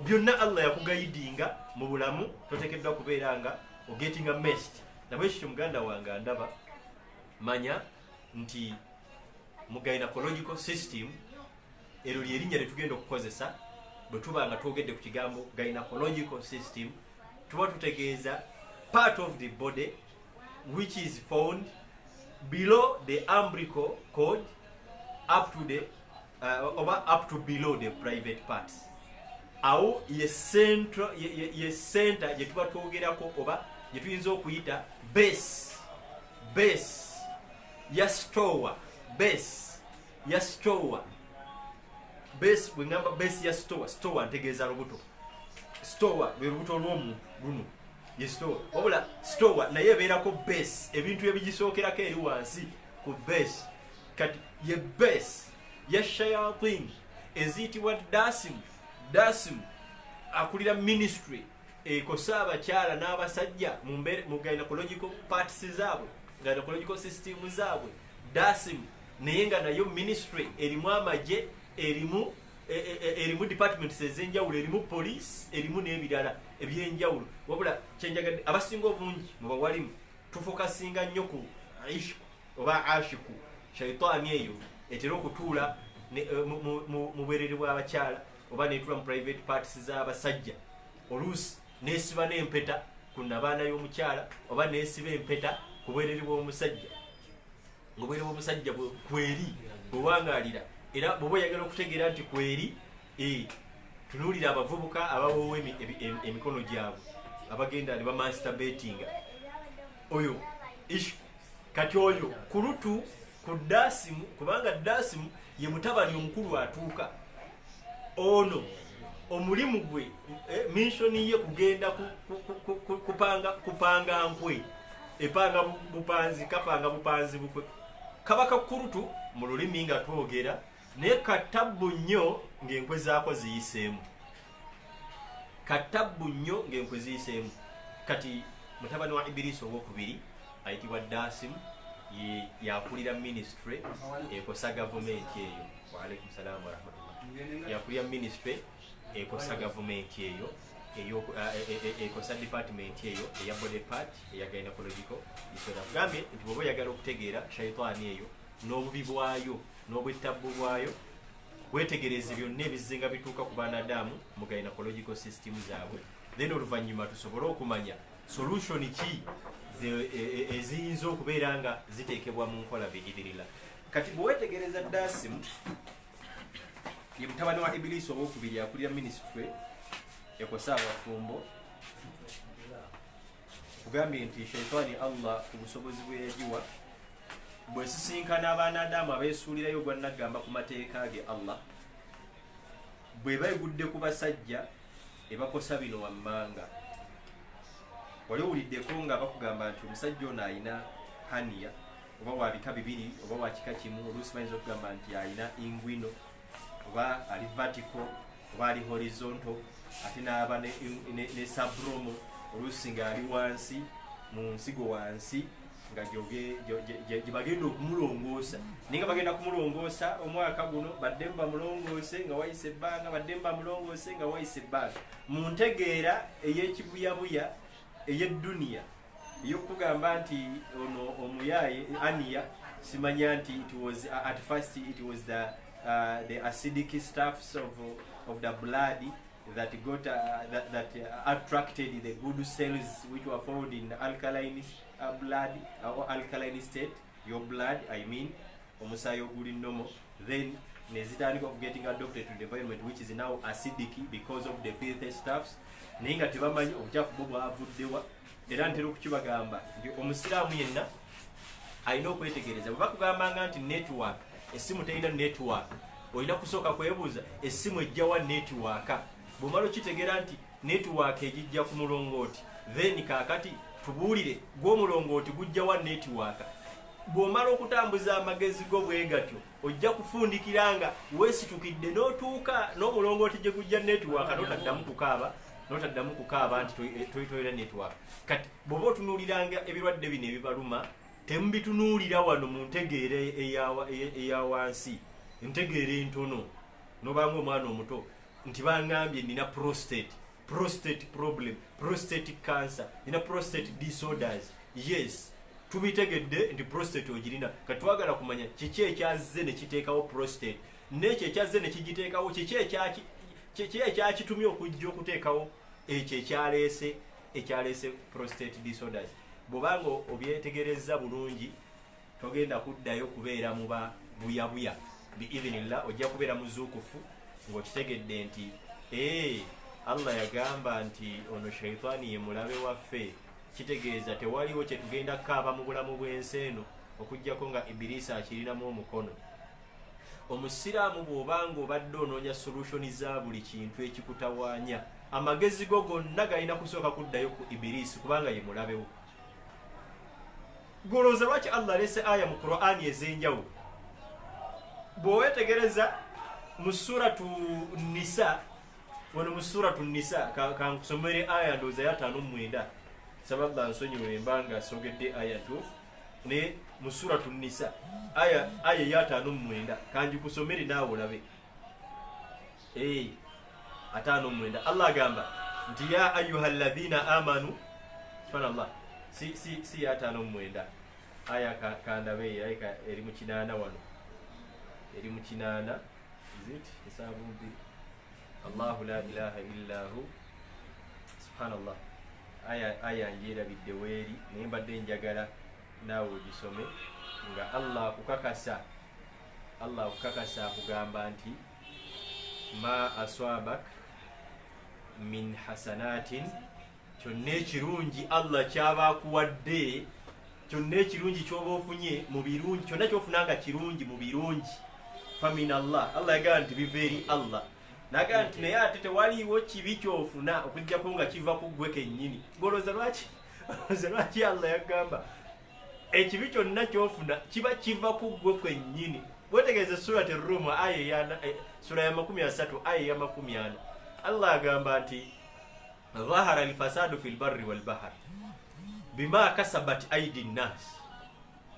Byonna Allah yakugayidinga mu bulamu, toteekeddwa kubeera nga ogetinga messed. Nabwe ekyo muganda wange andaba, manya nti mu gynecological system eryo lyerinnya lye tugenda okukozesa bwe tuba nga twogedde ku kigambo gynecological system, tuba tutegeeza part of the body which is found below the umbilical cord up to the up to below the private parts. Awo ye center gye tuba twogerako oba gye tuyinza okuyita base ya store, base ya store. Base bwe ngamba base ya store ntegeeza lubuto. Store lwe lubuto lw'omuntu luno ye store, wabula store naye ebeerako base, ebintu ebigisookerako eri wansi ku base. Kati ye base ya shayatin eziyitibwa dasim akulira ministry ekosa abakyala n'abasajja mu gynecological parts zaabwe, gynecological system zaabwe, dasim naye nga nayo ministry erimu amagye, erimu departments ez'enjawulo, erimu police, erimu n'ebirala ebyenjawulo. Wabula kyenjagadde abasinga obungi mubawalimu tufokasinga nnyo ku ishku oba ashiku, shaitaani eyo etera okutuula mu bwerere bw'abakyala oba netuula mu private parts z'abasajja, oluusi nesiba n'empeta ku nabaana y'omukyala oba nesiba empeta ku bwerere bw'omusajja, ng'obwerere bw'omusajja kweri bwewangaalira. Era bw'oba oyagala okutegeera nti kweri, tunuulira abavubuka abawoowa emikono gyabwe abagenda ne bamasturbatinga, oyo ishu. Kati oyo kulutu ku dasimu, kubanga dasimu ye mutabani omukulu atuuka, ono omulimu gwe mishoni ye kugenda kupanga nkwe, epanga bupanzi, kapanga bupanzi bukwe. Kabaka kulutu mu lulimi nga twogera, naye katabu nnyo ng'enkwe zaako ziyiseemu, katabu nnyo ng'enkwe ziyiseemu. Kati mutabani wa Ibilisi owokubiri ayitibwa Dasim, yakulira ministry ekosa gavumenti eyo. Wa alaikum salaam wa rahmatullah. Yakulira ministry ekosa gavumenti eyo, ekosa department eyo eya body part eya gynecological disorder. Gambye nti bw'oba oyagala okutegeera shaitaani eyo n'obubi bwayo n'obwettabbu bwayo, wetegereze byonna ebizinga bituuka ku banadamu mu gynecological system zaabwe, then oluvannyuma tusobole okumanya solution ki eziyinza okubeera nga ziteekebwa mu nkola biidirira. Kati bwewetegereza Dasim ye mutabani wa Ibilisi owokubiri akulira ministry ekosa abafumbo, kugambye nti shaitaani Allah ku busobozi bwe yagiwa bwesisinkana abaanadamu abeesuulirayo gwannagamba ku mateeka ge Allah, bwe bayigudde ku basajja ebakosa bino wammanga. Wali owuliddeko nga bakugamba nti omusajja ono ayina hania oba wa bika bibiri oba wa kika kimu, oluusi bayinza okugamba nti ayina inguino oba ali vertical oba ali horizontal, ate n'aba ne subromo, oluusi ng'ali wansi mu nsigo wansi, nga gye bagenda okumulongoosa. Naye nga bagenda kumulongoosa omwaka guno badde bamulongoose nga wayise ebbanga, badde bamulongoose nga wayise ebbanga, mu ntegeera ey'ekibuyabuya ey'edduniya ey'okugamba nti ono omuyaaye ania, simanya nti it was at first it was the acidic stuffs of the blood that got that attracted the good cells which were found in alkaline blood or alkaline state, your blood I mean, omusaayi oguli normal, then nezitandika getting adopted to the environment which is now acidic because of the filthy stuffs. Naye nga tebamanyi obukyafu bwo bwavuddewa. Era ntera okukibagamba nti omusiraamu yenna alina okwetegereza. Bwe bakugambanga nti network, essimu terina network, olina kusooka kwebuuza essimu ejjawa network. Bw'omala okitegeera nti network egijja ku mulongooti, then kaakati tubuulire gw'omulongooti gujjawa network. Bw'omala okutambuza amagezi go bwe gatyo, ojja kufundikira nga weesitukidde n'otuuka n'omulongooti gye gujja network, n'otaddamu kukaaba nti toyitoyera network. Kati bw'oba otunuuliranga ebirwadde bino ebibaluma, temubitunuulira wano mu ntegeera eya wansi, entegeera entono, n'obanga omwana omuto nti bangambye nina prostate problem, prostate cancer, nina prostate disorders. Yes, tubitegedde nti prostate ogirina. Kati twagala kumanya kiki ekyazze ne kiteekawo prostate, n'ekyo ekyazze ne kigiteekawo kiki ekyakitumye okujja okuteekawo ekyo ekyaleese prostate disorders. Bw'obanga obyetegereza bulungi, togenda kuddayo kubeera mu buyabuya biidhinillah, ojja kubeera muzuukufu ng'okitegedde nti Allah yagamba nti ono shaitaani ye mulabe waffe. Kitegeeza tewaliwo kye tugenda kukaaba mu bulamu bw'ensi eno okuggyako nga Ibilisi akirinamu omukono. Omusiraamu bw'obanga obadde onoonya solutioni za buli kintu ekikutawaanya, amagezi go gonna galina kusooka kuddayo ku Ibilisi kubanga ye mulabewo. Golooza lwaki Allah alese aya mu Qur'ani ez'enjawulo. Bw'owetegereza mu suratu Nisa wano mu suratu Nisa kankusomere aya ndowooza ya 5-9 sababu ansonyiwe mbanga sogedde aya tu ne mu suratu Nisa aya ya 5-9 kanjikusomere naawe olabe 5-9 Allah agamba nti ya ayyuhalladhina amanu subhanallah si ya 5-9 aya kandabe eri mu 8 wano eri mu 8 zit hisabu bi Allahu la ilaha illa hu subhanallah aya njira bideweri nembadde njagala naawe ogisome nga Allah kukakasa kugamba nti ma aswabak min hasanatin kyonna ekirungi Allah kyabakuwadde kyonna ekirungi kyoba ofunye mu birungi kyonna kyofunanga kirungi mu birungi famin Allah yagamba nti biva eri Allah nagamba nti naye ate tewaliiwo kibi kyofuna okujjako nga kiva ku ggwe kennyini golooza lwaki Allah yagamba ekibi kyonna kyofuna kiba kiva ku ggwe kwennyini bwetegeeze surat Rum sura ya 30 aya ya 40 Allah agamba nti dhahara alfasadu fil barri wal bahr bima kasabat aidi nnas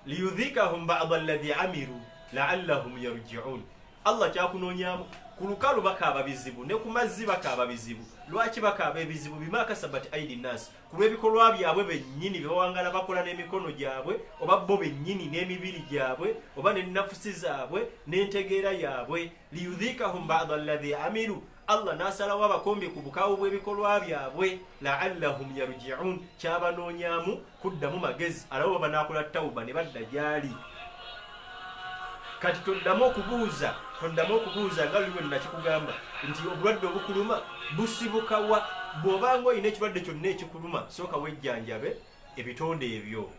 liyudhikahum ba'd alladhi amiru la'allahum yarji'un. Allah kyakunoonyamu ku lukalu bakaaba bizibu ne ku mazzi bakaaba bizibu. Lwaki bakaaba ebizibu? Bima kasabat aidi nnas, kulw'ebikolwa byabwe bennyini bye bawangala bakola n'emikono gyabwe, oba bo bennyini n'emibiri gyabwe, oba n'ennafusi zaabwe n'entegeera yaabwe. Liyudhikahum ba'd alladhi amiru, Allah nasalawo abakombe ku bukaawu bw'ebikolwa byabwe. La'allahum yarji'un, kyabanoonyaamu kuddamu magezi alawo banaakola tawuba ne badda gyali. Kati toddamu okubuuza nga liwe nakikugamba nti obulwadde obukuluma busibuka wa? Bw'obanga olina ekirwadde kyonna ekikuluma, sooka wejjanjabe ebitonde ebyo.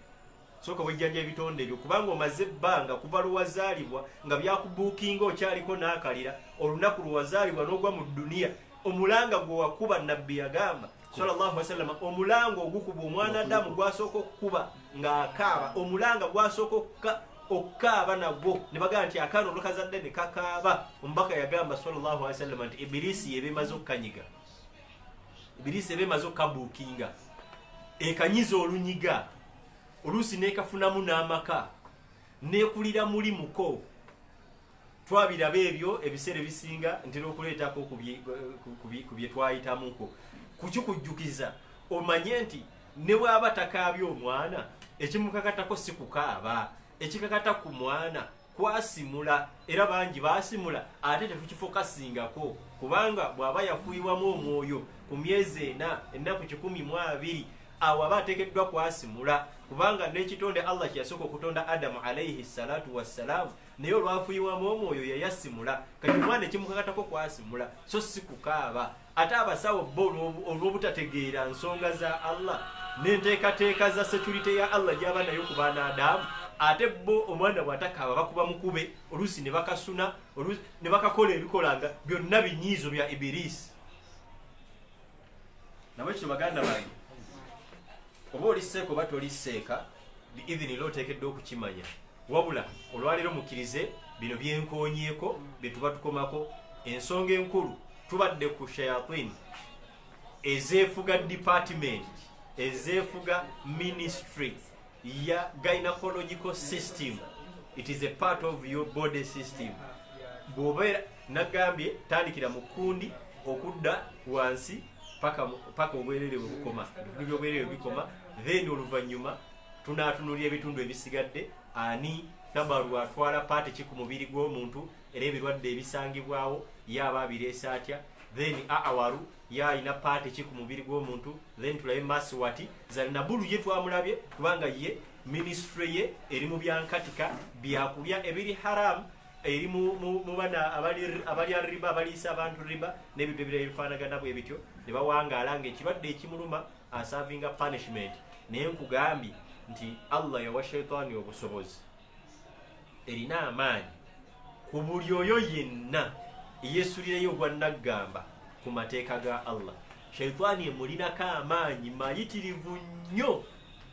Kubanga omaze ebbanga kuva lwewazaalibwa nga byakubuukinga okyaliko n'akalira, olunaku lwewazaalibwa n'ogwa mu dduniya, omulanga gwe wakuba nabbi yagamba sallallahu alaihi wasallam, omulanga ogukuba omwana Adamu gwasooka okukuba ng'akaaba, omulanga gwasooka okaaba nagwo ne bagamba nti akaana olukazadde ne kakaaba. Omubaka yagamba sallallahu alaihi wasallam nti Ibilisi yebemaze okukanyiga, Ibilisi yebemaze okukabuukinga, ekanyiza olunyiga oluusi nekafunamu n'amaka nekulira muli muko. Twabiraba ebyo ebiseera ebisinga ntera okuleetako ku bye twayitamuko. Kukikujjukiza omanye nti ne bw'aba takaabye omwana, ekimukakatako si kukaaba, ekikakata ku mwana kwasimula, era bangi basimula ate tetukifokasingako, kubanga bw'aba yafuibwamu omwoyo ku myezi 4 ennaku 12 awo aba ateekeddwa kwasimula, kubanga n'ekitonde Allah kyasooka okutonda Adamu alayhi salatu wassalamu naye olwafuibwamu omwoyo yayasimula. Kati omwana ekimukakatako kwasimula so si kukaaba. Ate abasawo bo olw'obutategeera nsonga za Allah n'enteekateeka za security ya Allah gy'aba nayo ku baana Adamu, ate bo omwana bw'atakaaba bakuba mukube, oluusi ne bakasuna, oluusi ne bakakola ebikolanga byonna binyiizo bya Ibilisi. Nabwe kino baganda bange, oba oliseeka oba toliseeka, biidhini oteekeddwa okukimanya. Wabula olwaleero mukkirize bino byenkoonyeeko bye tuba tukomako. Ensonga enkulu tubadde ku shayatin ezeefuga department, ezeefuga ministry ya gynecological system. It is a part of your body system. Bw'obeera nagambye tandikira mu kundi okudda wansi paka obwerere bukoma, ebitundu by'obwerere bikoma, then oluvannyuma tunaatunulira ebitundu ebisigadde. Ani tabaru atwala paati ki ku mubiri gw'omuntu era ebirwadde ebisangibwawo yaaba abireesa atya, then awaru yalina paati ki ku mubiri gw'omuntu, then tulabe Maswati Zalinabulu ye twamulabye kubanga ye ministry ye eri mu byankatika byakulya ebiri haramu, eri mu bana abalya riba, abaliisa abantu riba n'ebintu ebirala ebifaanagana bwe bityo, ne bawangaala ng'ekirwadde ekimuluma asavinga punishment. Naye nkugambye nti Allah yawa shaitaani obusobozi, erina amaanyi ku buli oyo yenna eyeesulireyo gwa naggamba ku mateeka ga Allah. Shaitaani emulinako amaanyi mayitirivu nnyo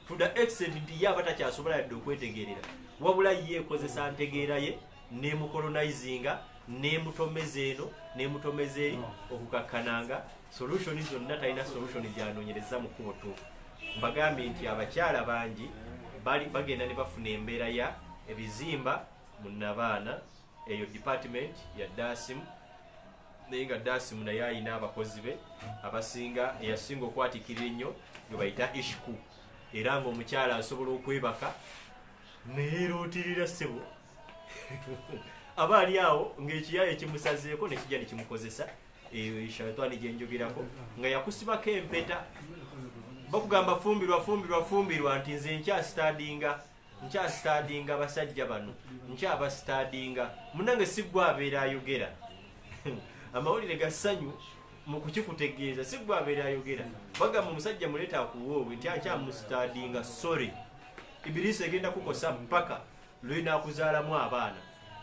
to the extent nti ye aba takyasobola yadde okwetegerera, wabula ye ekozesa ntegeera ye nemukolonizinga nemutomeza eno nemutomeza eri okukakkananga solution zonna talina solution zyanonyereza mu kkubo tuufu. Mbagambye nti abakyala bangi bagenda ne bafuna embeera ya ebizimba mu Nabaana eyo department ya DASIM, naye nga DASIM naye ayina abakozi be abasinga, eyasinga okwatikirira ennyo gwe bayita ishku, era ng'omukyala asobola okwebaka neyeerootirira ssebo aba ali awo ng'ekiyaya ekimusazeeko ne kijja ne kimukozesa. Eyo shaitani gye njogerako nga yakusibako empeta, bakugamba fumbirwa nti nze nkyasitadinga basajja bano, nkyabasitadinga munange siggwa abeera ayogera amawulire ga ssanyu mu kukikutegeeza, siggwa abeera ayogera. Bagamba omusajja muleeta akuwoowe nti akyamusitadinga, sorry, Ibirisi egenda kukosa mpaka lwinaakuzaalamu abaana,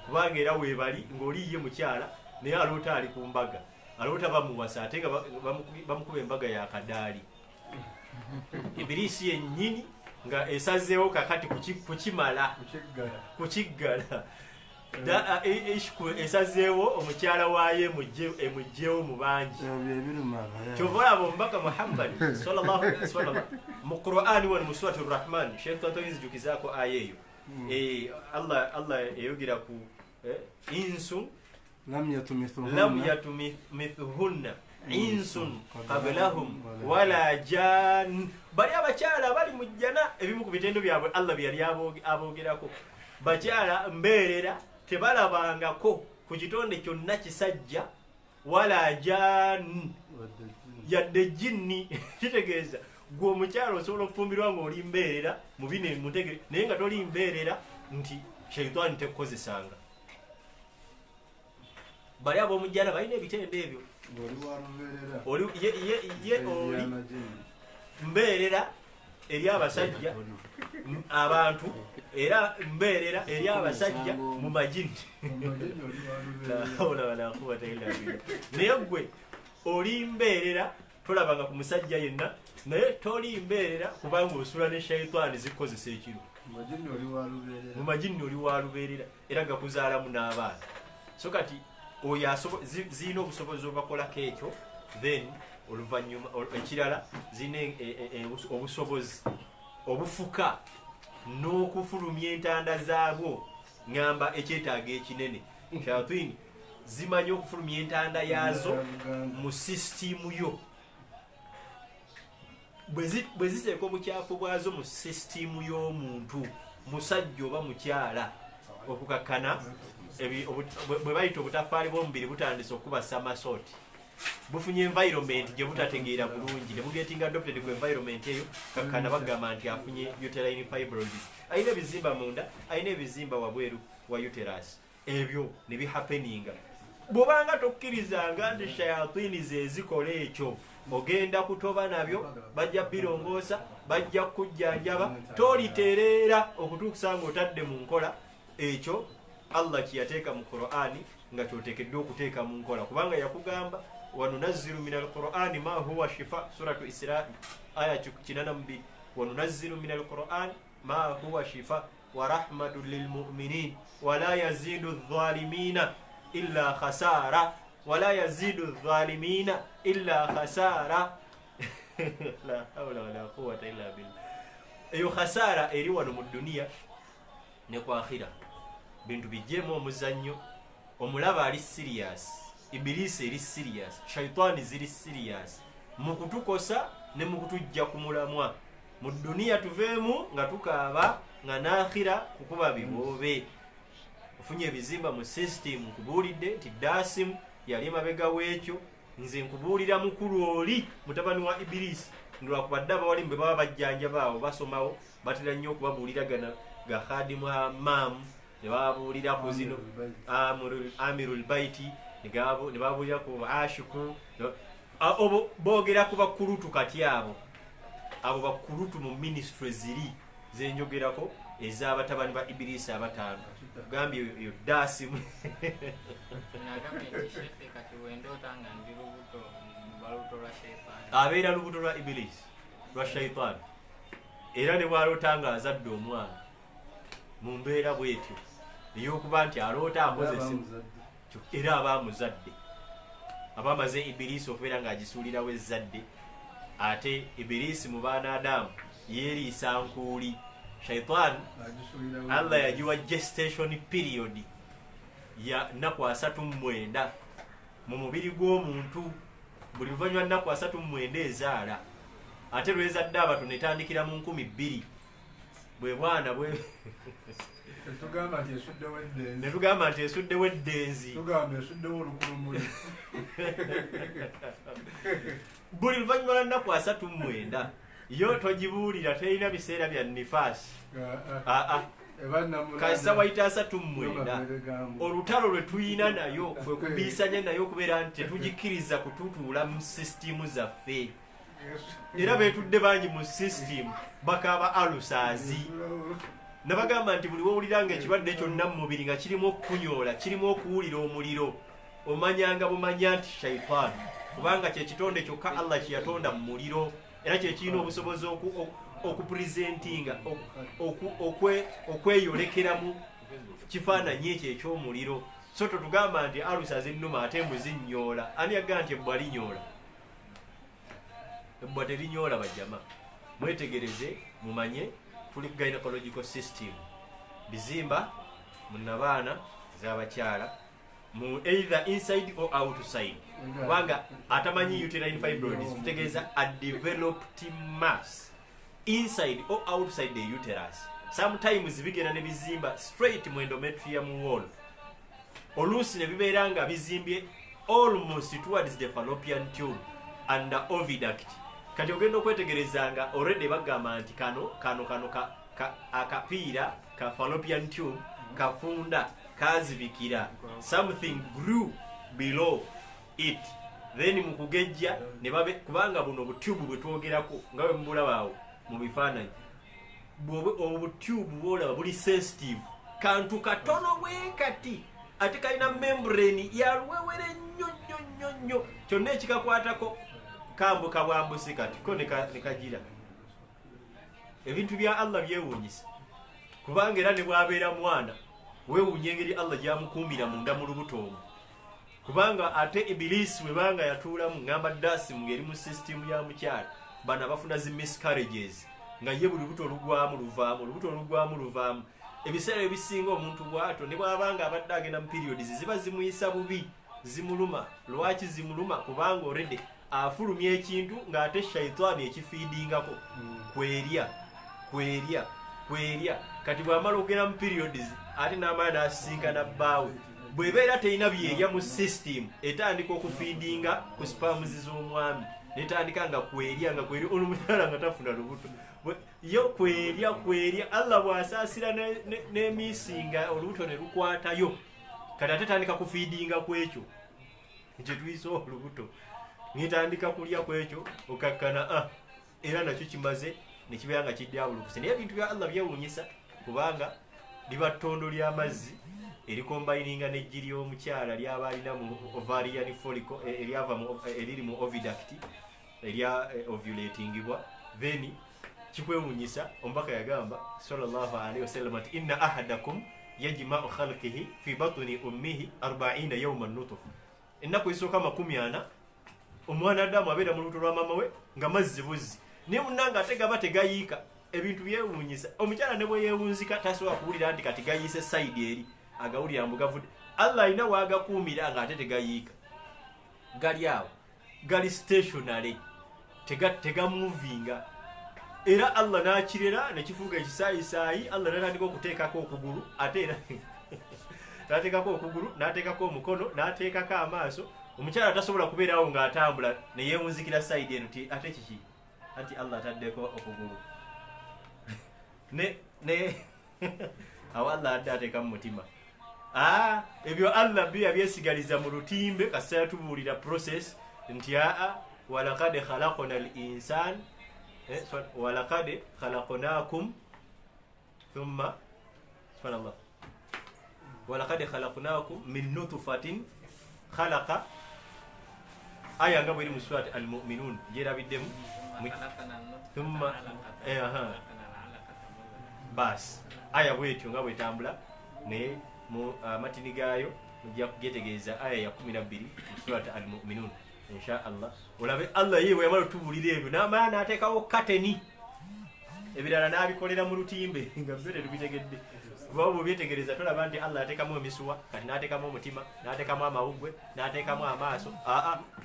kubanga era weebali ng'oliye mukyala naye aloota ali ku mbaga, aloota bamuwasa ate nga bamukuba embaga ya kadaali. Ibirisi yennyini nga esazeewo kakati kukimala kukiggala. Esazeewo omukyala waayo emugjewo mu bangi. Kyova olaba omubaka Muhammad sallallahu alaihi wasallam mu Qur'ani wano mu surati Ar-Rahman, Sheikh toyinzijukizaako aya eyo. Allah eyogera ku insun lam yatumithunna insun qablahum wala jan. Bali abakyala bali mu jjana, ebimu ku bitendo byabwe Allah byali aboogerako. Bakyala mbeerera tebalabangako ku kitonde kyonna kisajja, wala jan yadde jinni. Kitegeeza gwe omukyala osobola okufumbirwa ng'oli mbeerera mu bino mutegere, naye nga toli mbeerera nti shaitani tekukozesanga. Bali ab'omujjana balina ebitendo ebyo. Oli mbeerera eri abasajja abantu, era mbeerera eri abasajja mu majini. Naye gwe oli mbeerera tolabanga ku musajja yenna, naye toli mbeerera kubanga osula ne shaitani zikozesa ekiro. Mu majini oli walubeerera era gakuzaalamu n'abaana. So kati oyo zirina obusobozi obakolako ekyo, then oluvannyuma ekirala zirina obusobozi obufuka n'okufulumya entanda zaabwo. Ngamba ekyetaaga ekinene. Shayatin zimanyi okufulumya entanda yaazo mu sisitimu yo. Bwe ziteeka obukyafu bwazo mu sisitimu y'omuntu, musajja oba mukyala, okukakkana bwe bayita obutafaali bw'omubiri butandise okubasa amasooti, bufunye environment gye butategeera bulungi, ne bugetinga adopted ku environment eyo, kakkana bagamba nti afunye uterine fibrosis. Ayina ebizimba munda, ayina ebizimba wabweru wa uterus. Ebyo ne bihappeninga. Bw'obanga tokkirizanga nti shayatini ze zikola ekyo, ogenda kutoba nabyo, bajja birongoosa, bajja kujjanjaba, tolitereera okutuusa ng'otadde mu nkola ekyo Allah kiyateeka mu Qur'ani nga kyoteekeddwa okuteeka mu nkola, kubanga yakugamba wanunazzilu minal Qur'ani ma huwa shifa, suratu Isra aya 82. Wanunazzilu minal Qur'ani ma huwa shifa wa rahmatun lil mu'minin wa la yazidu adh-dhalimina illa khasara, wa la yazidu adh-dhalimina illa khasara. La hawla wala quwwata illa billah. Eyo khasara eri wano mu dunia ne ku akhira. Bintu bijjemu omuzannyo, omulaba ali serious, Ibirisi eri serious, shaitani ziri serious mu kutukosa ne mu kutujja ku mulamwa. Mu dunia tuveemu nga tukaaba, nga n'akhira kukuba biboobe. Ofunye ebizimba mu system, nkubuulidde nti DASIM yali mabega w'ekyo. Nze nkubuulira mukulu oli mutabani wa Ibirisi, lwakubadde abawali bwe baba bajjanjaba awo basomawo batera nnyo okubabuulira gana ga khadimu Hammam, ne babuulira ku zino Amirul Baiti, ne babuulira ku Ashiku. Abo boogera ku bakulutu kati abo bakulutu mu ministry ziri zenjogerako ez'abatabani ba Ibirisi abataano. Gambye yo DASIM. Abeera lubuto lwa Ibirisi, lwa shaitani. Era ne bw'aloota nga azadde omwana mu mbeera bw'etyo, eyokuba nti aloota akozese era abamuzadde abamaze Ibirisi okubeera ng'agisuulirawo ezzadde ate Ibirisi mu baana Adamu yeeriisa nkuuli Shaitan Allah yagiwa gestation period ya nnaku 39 mu mubiri gw'omuntu buli luvannyuma nnaku 39 ezaala ate lwezadde abato netandikira mu 2000 bwe bwana bwe netugamba nti esuddewo eddenzi buli luvannyuma lwa nnaku 39 yo togibuulira terina biseera bya nifaasi kasa wayita 39 olutalo lwe tuyina nayo kwe kubiisanya nayo okubeera nti tetugikkiriza kututuula mu sisitimu zaffe era beetudde bangi mu sisitimu bakaba alusaazi nabagamba nti buli wowulira nga ekirwadde kyonna mu mubiri nga kirimu okukunyoola kirimu okuwulira omuliro omanyanga bumanya nti shaitaani kubanga kyekitonde kyokka Allah kyeyatonda mu muliro era kyekirina obusobozi okupresentinga okweyolekeramu kifaananyi ekyo ekyomuliro so totugamba nti alusaazi ennuma ate mbu zinnyoola ani yagamba nti ebbwa linyoola ebbwa terinyoola bajjama mwetegereze mumanye tuli gynecological system bizimba munabaana z'abakyala mu either inside or outside kubanga atamanyi uterine fibroids tutegeeza a developed mass inside or outside the uterus sometimes bigenda ne bizimba straight mu endometrium wall oluusi ne bibeera nga bizimbye almost towards the fallopian tube and the oviduct kati ogenda okwetegereza nga already bagamba nti kano akapiira ka fallopian tube kafunda kazibikira something grew below it then mukugejja ne babe kubanga buno butube bwetwogerako nga bwe mbulabaawo mu bifaananyi obutube bwolaba buli sensitive kantu katono bwe kati ate kalina membrane yaluwewere nnyo kyonna ekikakwatako kambuka bwambusi kati ko nekagira ebintu bya Allah byewuunyisa kubanga era ne bwabeera mwana weewuunya engeri Allah gyamukuumira munda mu lubuto omwo kubanga ate Ibirisi webanga yatuulamu ngamba dasi mu ngeri mu system ya mukyala bana bafuna zi miscarriages nga ye buli lubuto olugwamu luvaamu ebiseera ebisinga omuntu bwato ne bwabanga abadde agenda mu periods ziba zimuyisa bubi zimuluma lwaki zimuluma kubanga already afulumya ekintu ng'ate shaitaani ekifiidingako kwerya kati bw'amala okugenda mu periods ate n'amala n'asisinkana bbaawe bw'ebeera terina byerya mu system etandika okufiidinga ku spams z'omwami netandika nga kwerya omukyala nga tafuna lubuto yo kwerya Allah bw'asaasira n'emisinga olubuto ne lukwatayo kati ate tandika kufiidinga kwekyo kyetuyisa olubuto nitandika kulya kwekyo okakkana era nakyo kimaze nekibeera nga kidyabulukuse naye ebintu bya Allah byewuunyisa kubanga liba ttondo ly'amazzi erikombayininga n'eggi ly'omukyala lyaba alina mu ovarian follicle eriri mu oviduct erya ovulatingibwa then kikwewuunyisa omubaka yagamba sallallahu alaihi wasallam ati inna ahadakum yajma'u khalqihi fi batni ummihi 40 yawman nutfa ennaku ezisooka 40 omwana Adamu abeera mu lubuto lwa mama we nga mazzi buzzi naye munnanga ate gaba tegayiika ebintu byewuunyisa omukyala ne bwe yeewunzika tasobola kuwulira nti kati gayiise sayidi eri agawulira mbugavudde Allah alina waagakuumira nga ate tegayiika gali awo gali stationary tegamuvinga era Allah n'akirera nekifuuka ekisaayisaayi Allah natandika okuteekako okugulu ate era n'ateekako okugulu n'ateekako omukono n'ateekako amaaso omukyala tasobola kubeerawo ng'atambula ne yeewunzikira sayidi eno ti ate kiki anti Allah ataddeko okugulu ne awo Allah adde ateeka mu mutima ebyo Allah byesigaliza mu lutimbe kasita yatubuulira process nti walaqad khalaqna al-insan walaqad khalaqnakum thumma subhanallah walaqad khalaqnakum min nutfatin khalaqa aya nga bweri mu surat al-mu'minun jerabiddemu thumma bas aya bwetyo nga bwetambula ne mu matini gaayo mujja kugetegeeza aya ya 12 surat al-mu'minun insha Allah. Olabe Allah yewe yamala tubulira ebyo n'amala n'ateekawo kateni ebirala n'abikolera mu lutimbe nga byo tebitegedde. Bwo byetegereza tolaba nti Allah ateekamu emisuwa kati n'ateekamu omutima n'ateekamu amawugwe n'ateekamu amaaso.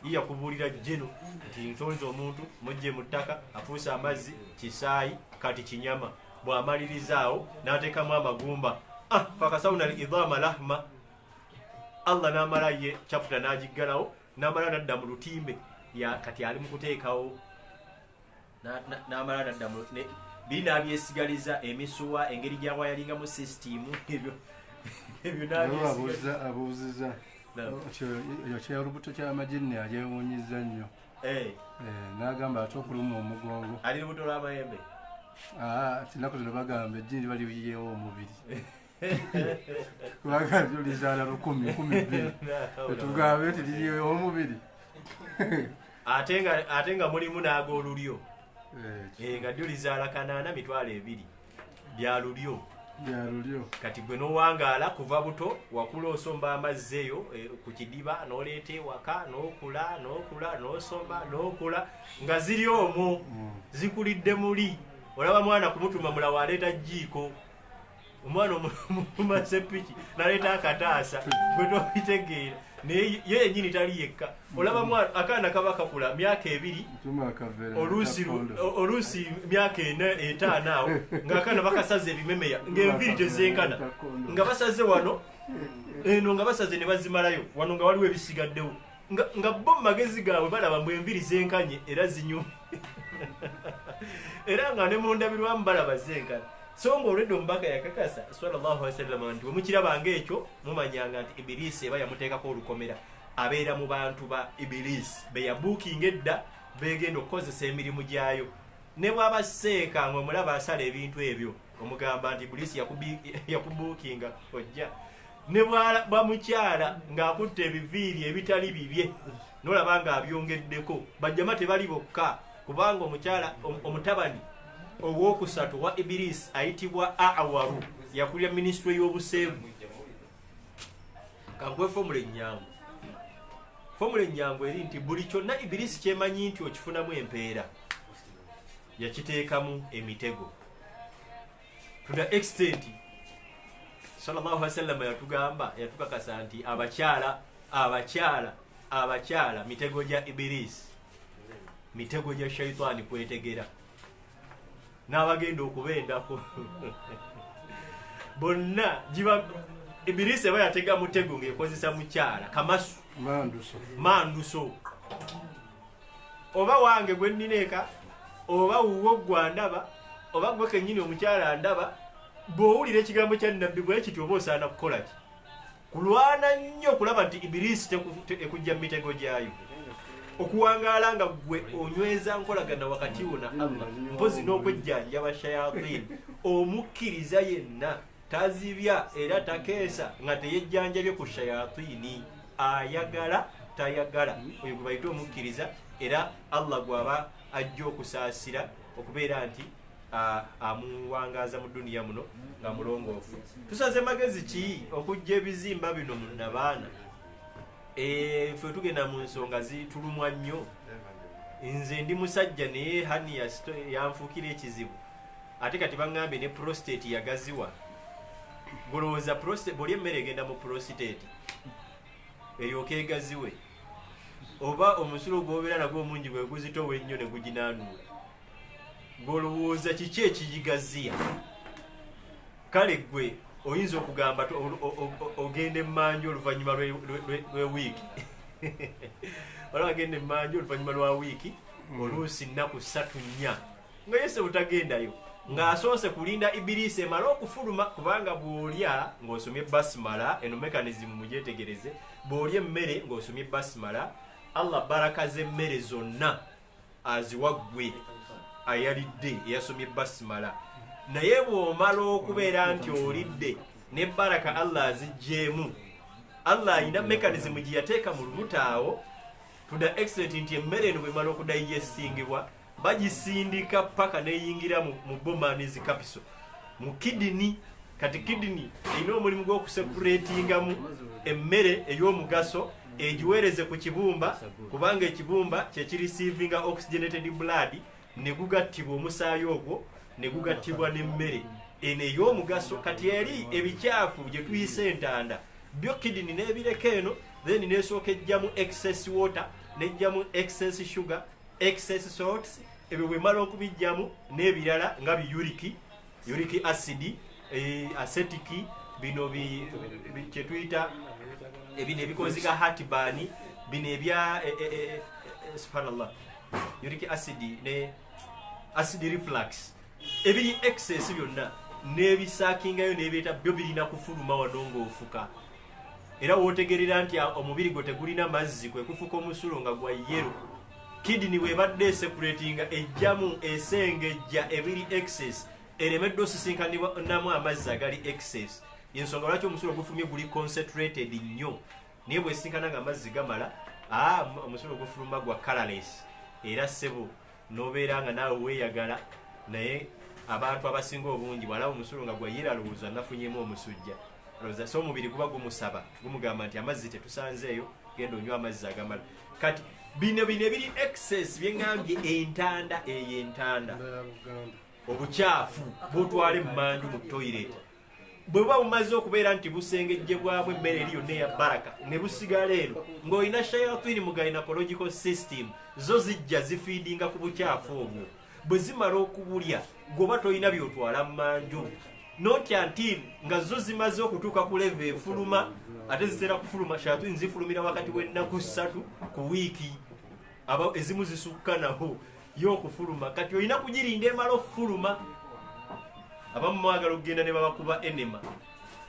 Yiya kubuulira jeno nti ntonze omuntu mujje mu ttaka afuusa amazzi kisaayi kati kinyama. Bw'amalirizaawo n'ateekamu amagumba fakasawuna al-idhama lahma. Allah n'amala ye chapter n'agiggalawo n'amala n'adda mu lutimbe kati ali mu kuteekawo n'amala n'adda mu bina byesigaliza emisuwa engeri gyawa yalinga mu system ebyo
abuuziza ekyo olubuto ky'amajini agyewuunyiza nnyo n'agamba ate okuluma omugongo
ali lubuto lw'amayembe
tinaku zino bagamba ejjini baliyiyewo omubiri kubanga lyo lizaala 1,2 tugambe nti liyiyewo omubiri
ate nga mulimu n'ag'olulyo nga ddyo lizaala 8,200 bya lulyo. Kati gwe n'owangaala kuva buto wakula osomba amazzi eyo ku kidiba n'oleeta ewaka n'okula n'osomba n'okula nga ziri omwo zikulidde muli. Olaba mwana kumutuma mulawa aleeta jjiiko, omwana omumasepiki n'aleeta akataasa bwe tobitegeera naye ye yennyini tali yekka. Olaba mwana akaana kaba kakula myaka 2 oluusi myaka 4 5 awo ng'akaana bakasaze ebimemeya ng'enviri tezenkana nga basaze wano eno nga basaze ne bazimalayo wano nga waliwo ebisigaddewo nga bo mu magezi gaabwe balaba mbu enviri zenkanye era zinyu era nga ne mu ndabirwamu balaba zenkana. So ng'olwedde omubaka yakakasa sallallahu alaihi wasallam nti bwe mukirabanga ekyo mumanyanga nti Ibirisi eba yamuteekako olukomera abeera mu bantu ba Ibirisi be yabuukinga edda begenda okukozesa emirimu gyayo. Ne bw'aba seeka ng'omulaba asala ebintu ebyo omugamba nti Ibirisi yakubuukinga ojja. Ne bwamukyala ng'akutte ebiviiri ebitali bibye n'olaba nga abyongeddeko bajjama tebali bokka kubanga omukyala omutabani ow'okusatu wa Ibirisi ayitibwa Awaru yakulira minisitule y'obuseegu. Kankwe fomula ennyangu eri nti buli kyonna Ibirisi kyemanyi nti okifunamu empeera yakiteekamu emitego. To the extent sallallahu alaihi wasallam yatukakasa nti abakyala mitego gya Ibirisi, mitego gya shaitani kwetegera n'abagenda okubendako bonna jiba Ibirisi eba yatega mutego ng'ekozesa mukyala kamasu manduso oba wange gwe nnineeka oba wuwo gwandaba oba gwe kennyini omukyala ndaba bw'owulira ekigambo kya nnabbi bwe kiti oba osaana kukola ki? Kulwana nnyo okulaba nti Ibirisi ekujja mu mitego gyayo, okuwangaala nga gwe onyweza nkolagana wakati wo na Allah mpozi n'okwejjanjaba shayatini. Omukkiriza yenna tazibya era takeesa nga teyejjanjabye ku shayatini, ayagala tayagala oyo gwe bayita omukkiriza, era Allah gwaba ajja okusaasira okubeera nti amuwangaaza mu duniya muno nga mulongoofu. Tusaze magezi ki okujja ebizimba bino munnabaana? Ffe tugenda mu nsonga zitulumwa nnyo. Nze ndi musajja naye hani yanfuukira ekizibu, ate kati baŋŋambye ne prostate yagaziwa. Golowooza prostate bw'oli emmere egenda mu prostate eryoke egaziwe, oba omusulo gw'obeera nagwo omungi bwe guzitowa ennyo ne guginaanuula, golowooza kiki ekigigaziya? Kale gwe oyinza okugamba ogenda emmanja oluvannyuma lw'ewiiki wala agenda emmanja oluvannyuma lwa wiiki oluusi nnaku 3-4 nga yese butagendayo ng'asoose kulinda Ibirisi emala okufuluma, kubanga bw'olya ng'osomye basimala, eno mekanizimu mugyetegereze, bw'olya emmere ng'osomye basimala, Allah baraka z'emmere zonna aziwa ggwe ayalidde eyasomye basimala. Naye bw'omala okubeera nti olidde ne baraka Allah aziggyemu, Allah ayina mekanizimu gye yateeka mu lubuto awo, to the extent nti emmere eno bw'emala okudayijestingibwa bagisindika paka neyingira mu bomanizi kapiso mu kidini kati kidney erina omulimu gw'okusepuratingamu emmere ey'omugaso egiweereze ku kibumba, kubanga ekibumba kyekirisiivinga oxygenated blood ne gugattibwa omusaayi ogwo ne gugattibwa n'emmere eno ey'omugaso. Kati eri ebikyafu gye tuyise entanda byo kidney n'ebireka eno, then n'esooka ejjamu excess water, n'ejjamu excess sugar, excess salts, ebyo bwemala okubijjamu n'ebirala nga uric acid, acetic, bino kyetuyita ebino ebikozika heartburn, bino ebya subhanallah, uric acid ne acid reflux, ebiri excess byonna n'ebisaakingayo n'ebyeta byo birina kufuluma wano ng'ofuka. Era wootegerera nti omubiri gwo tegulina mazzi, kwe kufuka omusulo nga gwa yero. Kidney bwebadde esepuratinga ejjamu esengejja ebiri excess, eremedde osisinkanibwamu amazzi agali excess. Ensonga lwaki omusulo gufumye guli concentrated nnyo, naye bwesinkana nga amazzi gamala, omusulo gufuluma gwa colorless. Era ssebo n'obeera nga naawe weeyagala, naye abantu abasinga obungi bwalaba omusulo nga gwa yera alowooza nafunyemu omusujja. So omubiri guba gumusaba, gumugamba nti amazzi tetusanzeeyo, genda onywa amazzi agamala. Kati bino ebiri excess byeŋŋambye entanda, eyo entanda obukyafu bwotwale mu manju mu toilet, bwe buba bumaze okubeera nti busengejjebwamu emmere eri yonna eya baraka ne busigala eno ng'olina shayatin mu gynecological system, zo zijja zifiidinga ku bukyafu obwo. Bwe zimala okubulya gwoba tolina byotwala mu manju, not until nga zo zimaze okutuuka ku level efuluma. Ate zitera kufuluma, shayatin zifulumira wakati w'ennaku 3 ku wiiki, ezimu zisukka naho y'okufuluma. Kati olina kugirinda emala okufuluma. Abamu mwagala okugenda ne babakuba enema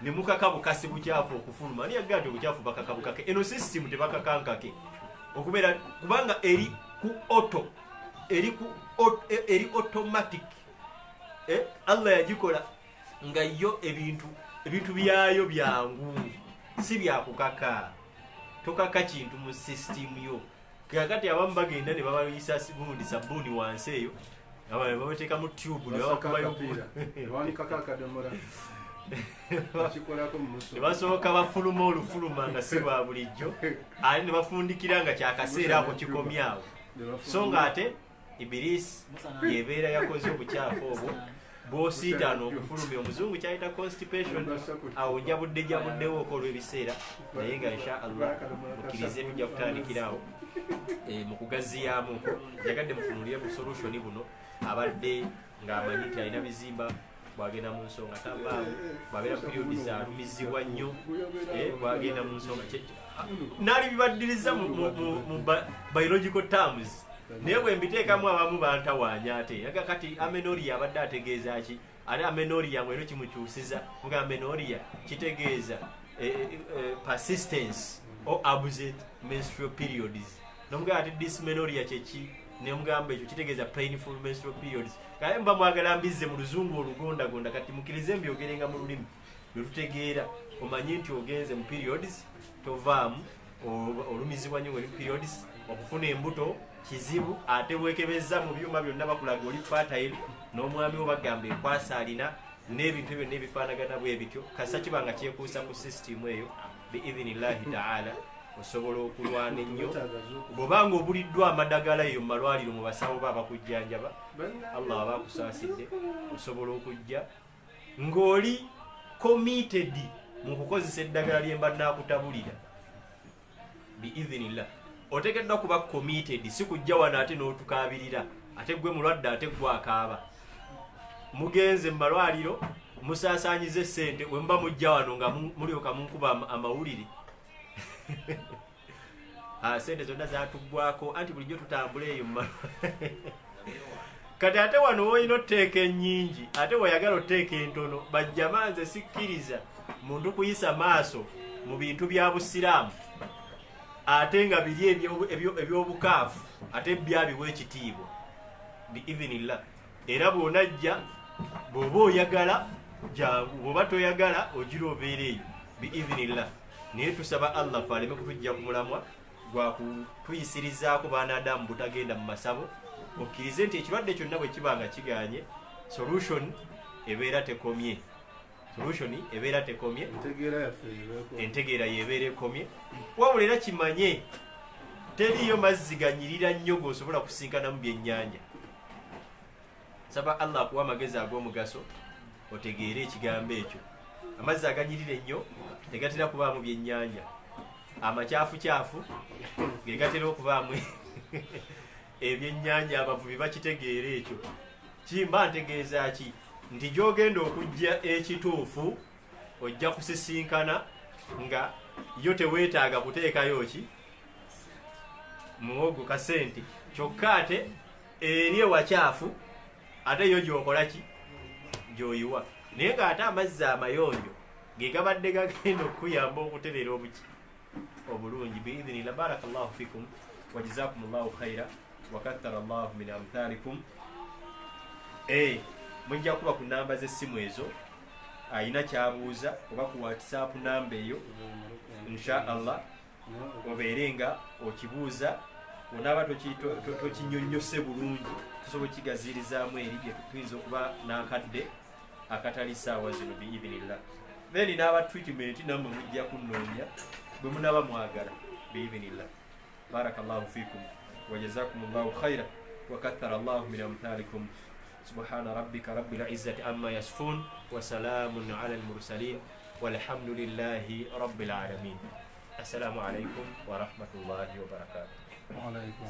ne mukaka bukasi bukyafu okufuluma. Ani yagamba nti obukyafu bakaka bukake? Eno system tebakakankake okubeera, kubanga eri ku auto, eri automatic. Allah yagikola nga yo ebintu byayo byangu, si byakukaka. Tokaka kintu mu system yo. Kakati abamu bagenda ne babayisa gundi sabuni wansi eyo, babateeka mu tube ne babakubayo ne basooka bafuluma olufuluma nga si lwa bulijjo, ali ne bafundikira nga kyakaseera ako kikomyawo. So nga ate Ibirisi yebeera yakoze obukyafu obwo bw'osiitaana okufulumya. Omuzungu kyayita constipation, awo njabuddewo olw'ebiseera, naye nga insha Allah mukkirize tujja kutandikirawo mu kugaziyaamu. Yagadde mutunulire mu solution buno, abadde ng'amanyi nti alina bizimba, bwagenda mu nsonga tavaamu, bwabeera periods alumizibwa nnyo, bwagenda mu nsonga naali bibaddiriza mu biological terms, naye bwe mbiteekamu abamu bantawaanya. Ate yaga kati amenorrhea abadde ategeeza ki? Ate amenorrhea mwero kimukyusiza, muga amenorrhea kitegeeza persistence or absent menstrual periods. Nomuga ate dysmenorrhea kyeki? Ne mugamba ekyo kitegeeza painful menstrual periods. Kale mba mwagala mbizze mu luzungu olugondagonda, kati mukkirize mbyogerenga mu lulimi lwetutegeera. Omanyi nti ogenze mu periods tovaamu, olumizibwa nnyo ng'oli mu periods, okufuna embuto kizibu. Ate bwekebeza mu byuma byonna bakulaga oli fertile, n'omwami wo bagamba enkwasa alina, n'ebintu byonna ebifaanagana bwe bityo. Kasa kibanga kyekuusa ku system eyo, biidhinillahi ta'ala osobola okulwana ennyo. Bw'obanga obuliddwa amadagala eyo mu malwaliro mu basawo ba bakujjanjaba, Allah aba akusaasidde, osobola okujja ng'oli committed mu kukozesa eddagala lye mba naakutabulira biidhinillah. Oteekeddwa kuba committed, si kujja wano ate n'otukaabirira, ate gwe mulwadde ate gwe akaaba. Mugenze mu malwaliro musaasaanyize ssente, bwe muba mujja wano nga mulyoka munkuba amawulire sente zonna zaatuggwako, anti bulijjo tutambula eyo mu kati ate wano woolina otteeka ennyingi, ate weyagala otteeka entono. Bajjama nze sikkiriza muntu kuyisa maaso mu bintu bya busiraamu ate nga biri ebyobukaafu, ate byabiwa ekitiibwa biidhinillah. Era bw'onajja, bw'oba oyagala jangu, bw'oba toyagala ogira obeera eyo biidhinillah. Naye tusaba Allah faleme kutujja ku mulamwa gwa kutuyisirizaako baana Adamu butagenda mu masabo. Okkirize nti ekirwadde kyonna bwe kiba nga kiganye, solution ebeera tekomye. solution ebeera tekomye,
entegeera
yebeera ekomye. Wabula era kimanye teriyo mazzi ganyirira nnyo g'osobola kusinkana mu byennyanja. Saba Allah akuwa amagezi ag'omugaso otegeere ekigambo ekyo. Amazzi aganyirira ennyo tegatera kubaamu byennyanja, amakyafu ge gatera okubaamu ebyennyanja. Abavubi bakitegeera ekyo. Kimba ntegeeza ki? Nti gy'ogenda okujja ekituufu ojja kusisinkana nga yo teweetaaga kuteekayo ki muwogo kasente, kyokka ate eri ewakyafu ate yo gy'okola ki gy'oyiwa. Naye ng'ate amazzi amayonjo ge gabadde gagenda okuyamba okutereera obulungi. Biidhinillah. Barakallahu fikum wa jazakumullahu khaira wa kathara Allahu min amthalikum. Mujja kuba ku namba z'essimu ezo, ayina kyabuuza oba ku WhatsApp namba eyo, insha Allah obeere nga okibuuza. Onaaba tokinyonyose bulungi, tusobola okigaziirizaamu eri gye tuyinza okuba n'akadde akatali ssaawa zino biidhinillah. Then n'aba treatment nammwe mujja kunnoonya bwe munaaba mwagala biidhinillah. Barakallahu fikum wa jazakumullahu khaira wa kathara Allahu min amthalikum. سبحان ربك رب العزة عما يصفون وسلام على المرسلين والحمد لله رب العالمين. السلام عليكم ورحمة الله وبركاته.
وعليكم